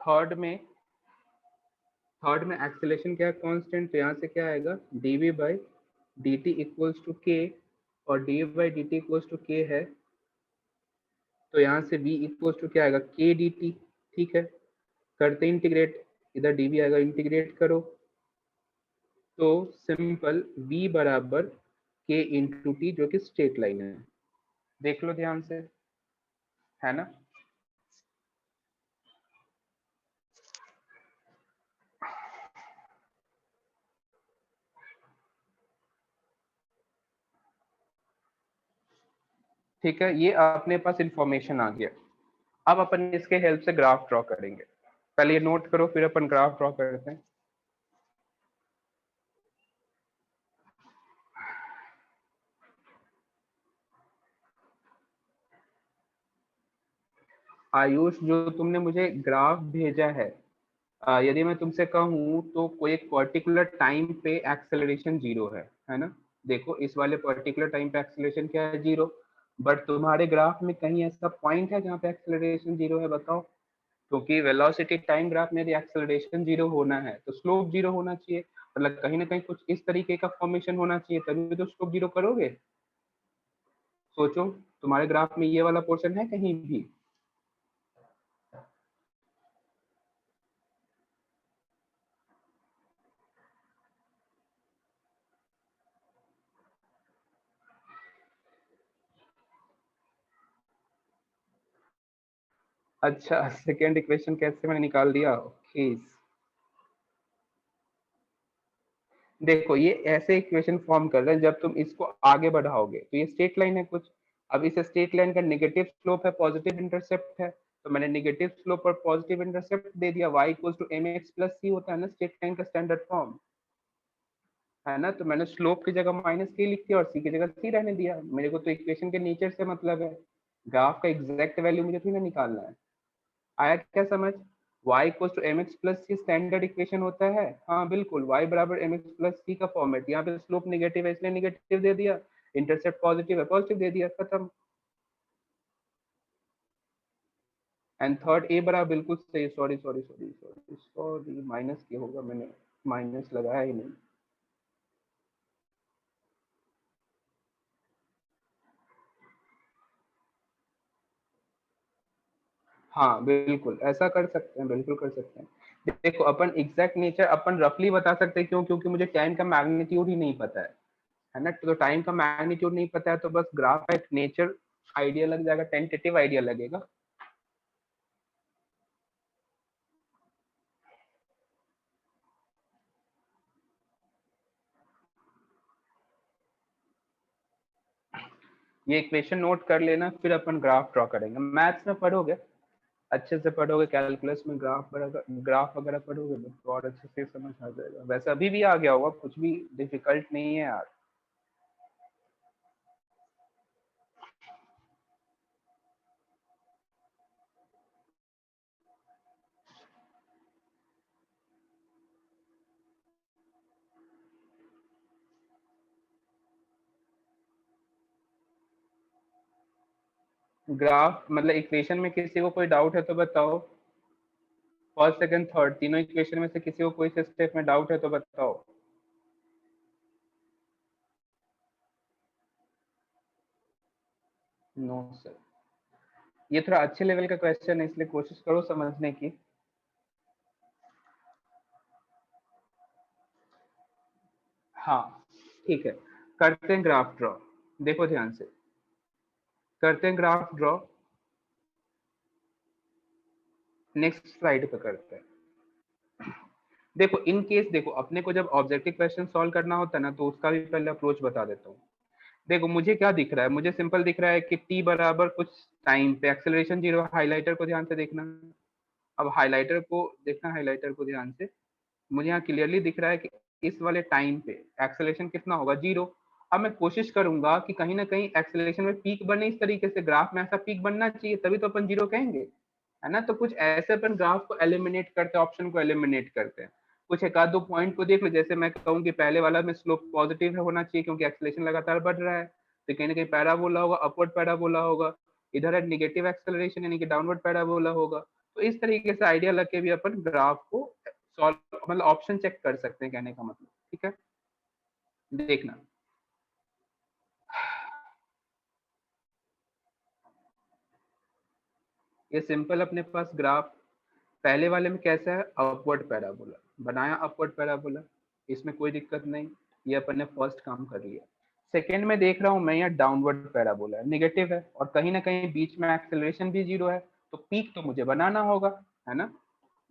थर्ड में, थर्ड में एक्सेलरेशन क्या है, कांस्टेंट। तो यहाँ से क्या आएगा, dv by D T equals to k, और dv by D T equals to k है, तो यहाँ से v इक्वल्स टू क्या आएगा, के डी टी, ठीक है। करते इंटीग्रेट, इधर dv आएगा, इंटीग्रेट करो तो सिंपल v बराबर k इंटू टी, जो कि स्ट्रेट लाइन है। देख लो ध्यान से, है ना। ठीक है, ये अपने पास इंफॉर्मेशन आ गया। अब अपन इसके हेल्प से ग्राफ ड्रॉ करेंगे। पहले ये नोट करो, फिर अपन ग्राफ ड्रॉ करते हैं। आयुष, जो तुमने मुझे ग्राफ भेजा है, यदि मैं तुमसे कहूँ तो कोई एक पर्टिकुलर टाइम पे एक्सेलरेशन 0 है ना। देखो इस वाले पर्टिकुलर टाइम पे एक्सेलरेशन क्या है, 0। बट तुम्हारे ग्राफ में कहीं ऐसा पॉइंट है जहाँ पे एक्सेलरेशन 0 है, बताओ। क्योंकि वेलोसिटी टाइम ग्राफ में यदि एक्सेलरेशन 0 होना है तो स्लोप 0 होना चाहिए। मतलब कहीं ना कहीं कुछ इस तरीके का फॉर्मेशन होना चाहिए, तभी तो स्लोप 0 करोगे। सोचो, तुम्हारे ग्राफ में ये वाला पोर्शन है कहीं भी? अच्छा, सेकेंड इक्वेशन कैसे मैंने निकाल दिया? ओके, देखो ये ऐसे इक्वेशन फॉर्म कर रहे हैं जब तुम इसको आगे बढ़ाओगे तो ये स्ट्रेट लाइन है कुछ। अब इस स्ट्रेट लाइन का नेगेटिव स्लोप है, पॉजिटिव इंटरसेप्ट है, तो मैंने नेगेटिव स्लोप और पॉजिटिव इंटरसेप्ट दे दिया। y equal to mx plus C होता है ना स्ट्रेट लाइन का स्टैंडर्ड फॉर्म, है ना। तो मैंने स्लोप की जगह माइनस के लिख दिया और सी की जगह सी रहने दिया। मेरे को तो इक्वेशन के नेचर से मतलब है, ग्राफ का एग्जैक्ट वैल्यू मुझे थोड़ी ना निकालना है। आया क्या समझ? y equal to m x plus c standard equation होता है। हाँ बिल्कुल, y बराबर एम एक्स प्लस सी का फॉर्मेट। यहाँ पे स्लोप नेगेटिव है इसलिए नेगेटिव दे दिया, इंटरसेप्ट पॉजिटिव है पॉजिटिव दे दिया, खत्म। एंड थर्ड ए बराबर बिल्कुल सही, sorry sorry sorry sorry sorry, minus के होगा, मैंने माइनस लगाया ही नहीं। हाँ बिल्कुल ऐसा कर सकते हैं, बिल्कुल कर सकते हैं। देखो अपन एग्जैक्ट नेचर अपन रफली बता सकते हैं, क्यों? क्योंकि मुझे टाइम का मैग्नीट्यूड ही नहीं पता है ना। तो टाइम का मैग्नीट्यूड नहीं पता है तो बस ग्राफ का एक नेचर आइडिया लग जाएगा, टेंटेटिव आइडिया लगेगा। ये इक्वेशन नोट कर लेना, फिर अपन ग्राफ ड्रॉ करेंगे। मैथ्स में पढ़ोगे, अच्छे से पढ़ोगे, कैलकुलस में ग्राफ वगैरह पढ़ोगे तो और अच्छे से समझ आ जाएगा। वैसे अभी भी आ गया होगा, कुछ भी डिफिकल्ट नहीं है यार। ग्राफ मतलब इक्वेशन में किसी को कोई डाउट है तो बताओ। फर्स्ट सेकंड थर्ड तीनों इक्वेशन में से किसी को कोई से स्टेप में डाउट है तो बताओ। नो सर, ये थोड़ा अच्छे लेवल का क्वेश्चन है इसलिए कोशिश करो समझने की। हाँ ठीक है, करते हैं ग्राफ ड्रॉ। देखो ध्यान से, करते हैं ग्राफ ड्रॉ। नेक्स्ट स्लाइड पे करते हैं। देखो इन केस, देखो अपने को जब ऑब्जेक्टिव क्वेश्चन सॉल्व करना होता है ना, तो उसका भी पहले अप्रोच बता देता हूँ। देखो मुझे क्या दिख रहा है, मुझे सिंपल दिख रहा है कि t बराबर कुछ टाइम पे एक्सेलरेशन जीरो। हाइलाइटर को ध्यान से देखना, अब हाइलाइटर को देखना, हाइलाइटर को ध्यान से। मुझे यहाँ क्लियरली दिख रहा है कि इस वाले टाइम पे एक्सेलरेशन कितना होगा, जीरो। अब मैं कोशिश करूंगा कि कहीं ना कहीं एक्सेलरेशन में पीक बने, इस तरीके से ग्राफ में ऐसा पीक बनना चाहिए, तभी तो अपन जीरो कहेंगे, है ना। तो कुछ ऐसे अपन ग्राफ को एलिमिनेट करते हैं, ऑप्शन को एलिमिनेट करते हैं। कुछ एक आध दो पॉइंट को देख लो, जैसे मैं कहूँ कि पहले वाला में स्लोप पॉजिटिव होना चाहिए क्योंकि एक्सेलरेशन लगातार बढ़ रहा है, तो कहीं ना कहीं पैराबोला होगा, अपवर्ड पैराबोला होगा। इधर है निगेटिव एक्सेलरेशन यानी कि डाउनवर्ड पैराबोला होगा। तो इस तरीके से आइडिया लग के भी अपन ग्राफ को सॉल्व मतलब ऑप्शन चेक कर सकते हैं, कहने का मतलब, ठीक है। देखना, ये सिंपल अपने पास ग्राफ पहले वाले में कैसा है, अपवर्ड पैराबोला बनाया, अपवर्ड पैराबोला, इसमें कोई दिक्कत नहीं, ये अपन ने फर्स्ट काम कर लिया। सेकेंड में देख रहा हूं मैं, यहाँ डाउनवर्ड पैराबोला है, निगेटिव है, और कहीं ना कहीं बीच में एक्सेलरेशन भी जीरो है, तो पीक तो मुझे बनाना होगा, है ना।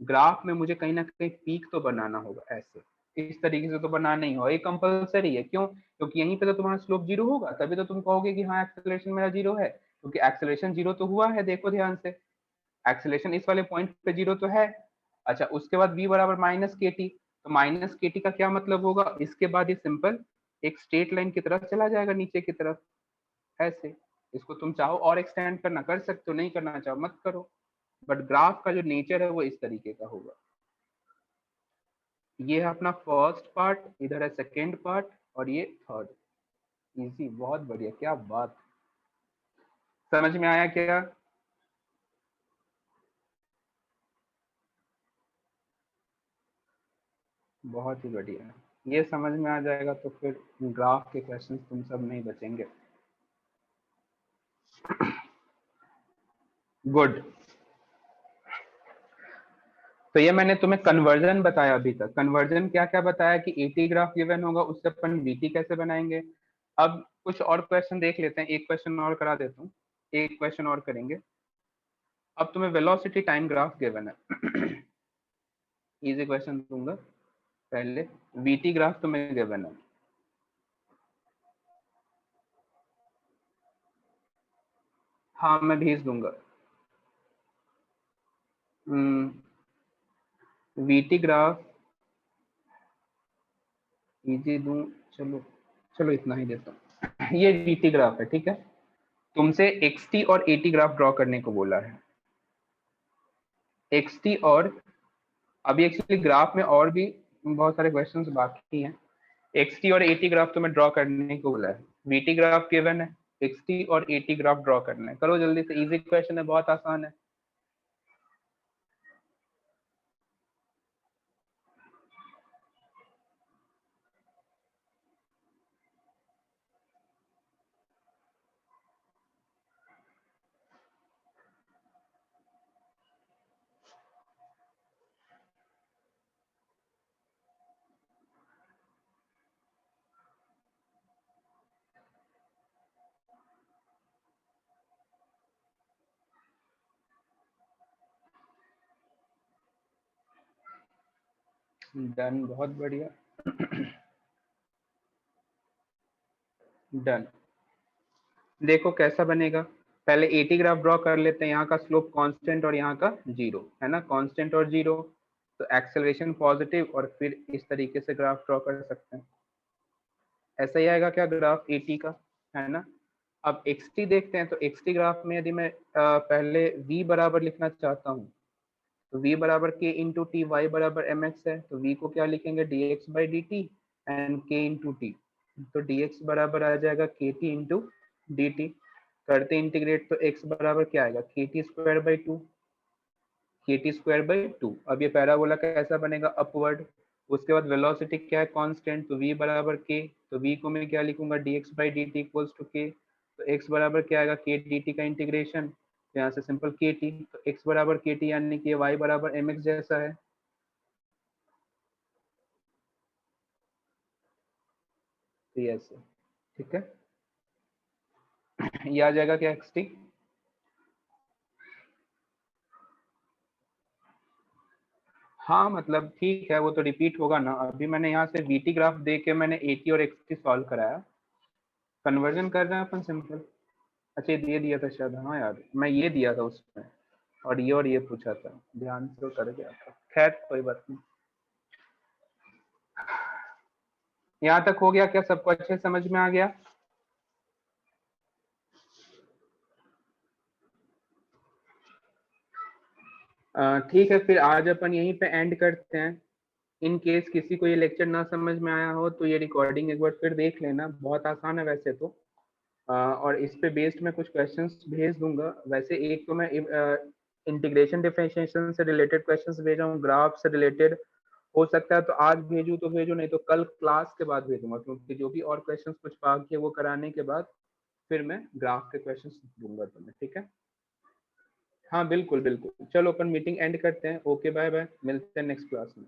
ग्राफ में मुझे कहीं ना कहीं पीक तो बनाना होगा, ऐसे इस तरीके से तो बनाना ही होगा, ये कंपलसरी है। क्यों? क्योंकि यहीं पे तो तुम्हारा स्लोप जीरो होगा, तभी तो तुम कहोगे कि हाँ एक्सेलरेशन मेरा जीरो है, क्योंकि एक्सेलरेशन जीरो तो हुआ है, देखो ध्यान से, एक्सेलरेशन इस वाले पॉइंट पे जीरो तो है। अच्छा, उसके बाद v बराबर माइनस के टी, तो माइनस के टी का क्या मतलब होगा, इसके बाद ये सिंपल एक स्ट्रेट लाइन की तरफ चला जाएगा नीचे की तरफ, ऐसे। इसको तुम चाहो और एक्सटेंड करना कर सकते हो, नहीं करना चाहो मत करो, बट ग्राफ का जो नेचर है वो इस तरीके का होगा। ये है अपना फर्स्ट पार्ट, इधर है सेकेंड पार्ट, और ये थर्ड। इजी, बहुत बढ़िया, क्या बात, समझ में आया क्या? बहुत ही बढ़िया, ये समझ में आ जाएगा तो फिर ग्राफ के क्वेश्चन तुम सब नहीं बचेंगे। गुड। तो ये मैंने तुम्हें कन्वर्जन बताया अभी तक। कन्वर्जन क्या क्या बताया कि एटी ग्राफ गिवन होगा, उससे अपन वीटी कैसे बनाएंगे। अब कुछ और क्वेश्चन देख लेते हैं, एक क्वेश्चन और करा देता हूँ, एक क्वेश्चन और करेंगे। अब तुम्हें वेलोसिटी टाइम ग्राफ गिवन है। इजी क्वेश्चन दूंगा पहले। वीटी ग्राफ तुम्हें गिवन है। हाँ मैं भेज दूंगा। वीटी ग्राफ इजी दूं, चलो चलो इतना ही देता हूँ। ये वीटी ग्राफ है, ठीक है। तुमसे एक्सटी और एटी ग्राफ ड्रॉ करने को बोला है। एक्सटी और अभी एक्चुअली ग्राफ में और भी बहुत सारे क्वेश्चंस बाकी हैं। एक्सटी और एटी ग्राफ तुम्हें ड्रॉ करने को बोला है। वीटी ग्राफ गिवन है, एक्सटी और एटी ग्राफ ड्रॉ करना है। करो जल्दी से, इजी क्वेश्चन है, बहुत आसान है। डन, बहुत बढ़िया। डन। देखो कैसा बनेगा, पहले एटी ग्राफ ड्रॉ कर लेते हैं। यहाँ का स्लोप कांस्टेंट और यहाँ का जीरो है ना, कांस्टेंट और जीरो, तो एक्सेलरेशन पॉजिटिव, और फिर इस तरीके से ग्राफ ड्रॉ कर सकते हैं। ऐसा ही आएगा क्या ग्राफ एटी का, है ना। अब एक्सटी देखते हैं, तो एक्सटी ग्राफ में यदि मैं पहले v बराबर लिखना चाहता हूँ, तो v बराबर के इंटू टी, वाई बराबर एम एक्स है, तो v को क्या लिखेंगे, D x by D T and k into T, तो डी एक्स बराबर आ जाएगा के टी इंटू डी टी। करते इंटीग्रेट, तो x बराबर क्या आएगा, k T square by to, के टी स्क्वायर बाई टू। अब ये पैराबोला कैसा बनेगा, अपवर्ड। उसके बाद वेलोसिटी क्या है, कांस्टेंट, तो v बराबर k, तो v को मैं क्या लिखूंगा, dx by D T equals to k, तो x बराबर क्या आएगा, k dt का इंटीग्रेशन, तो यहाँ से सिंपल kt, तो x बराबर kt यानी कि y बराबर mx जैसा है, तो ये ऐसे, ठीक है। ये आ जाएगा क्या, xt। हाँ मतलब ठीक है, वो तो रिपीट होगा ना। अभी मैंने यहाँ से वीटी ग्राफ दे के मैंने एटी और एक्सटी सॉल्व कराया। कन्वर्जन कर रहे हैं अपन सिंपल। अच्छा ये दिया था शायद, हाँ यार मैं ये दिया था उसमें, और ये पूछा था, ध्यान से कर गया था। खैर कोई बात नहीं। यहाँ तक हो गया क्या, सबको अच्छे समझ में आ गया। ठीक है, फिर आज अपन यहीं पे एंड करते हैं। इन केस किसी को ये लेक्चर ना समझ में आया हो, तो ये रिकॉर्डिंग एक बार फिर देख लेना, बहुत आसान है वैसे तो। और इस पे बेस्ड मैं कुछ क्वेश्चंस भेज दूंगा। वैसे एक तो मैं इंटीग्रेशन डिफरेंशिएशन से रिलेटेड क्वेश्चंस भेज रहा हूँ, ग्राफ से रिलेटेड। हो सकता है तो आज भेजूँ तो भेजूँ, नहीं तो कल क्लास के बाद भेजूंगा, क्योंकि जो भी और क्वेश्चंस कुछ बाकी है वो कराने के बाद फिर मैं ग्राफ के क्वेश्चंस दूंगा तुम्हें, ठीक है। हाँ बिल्कुल बिल्कुल, चलो अपन मीटिंग एंड करते हैं। ओके बाय बाय, मिलते हैं नेक्स्ट क्लास में।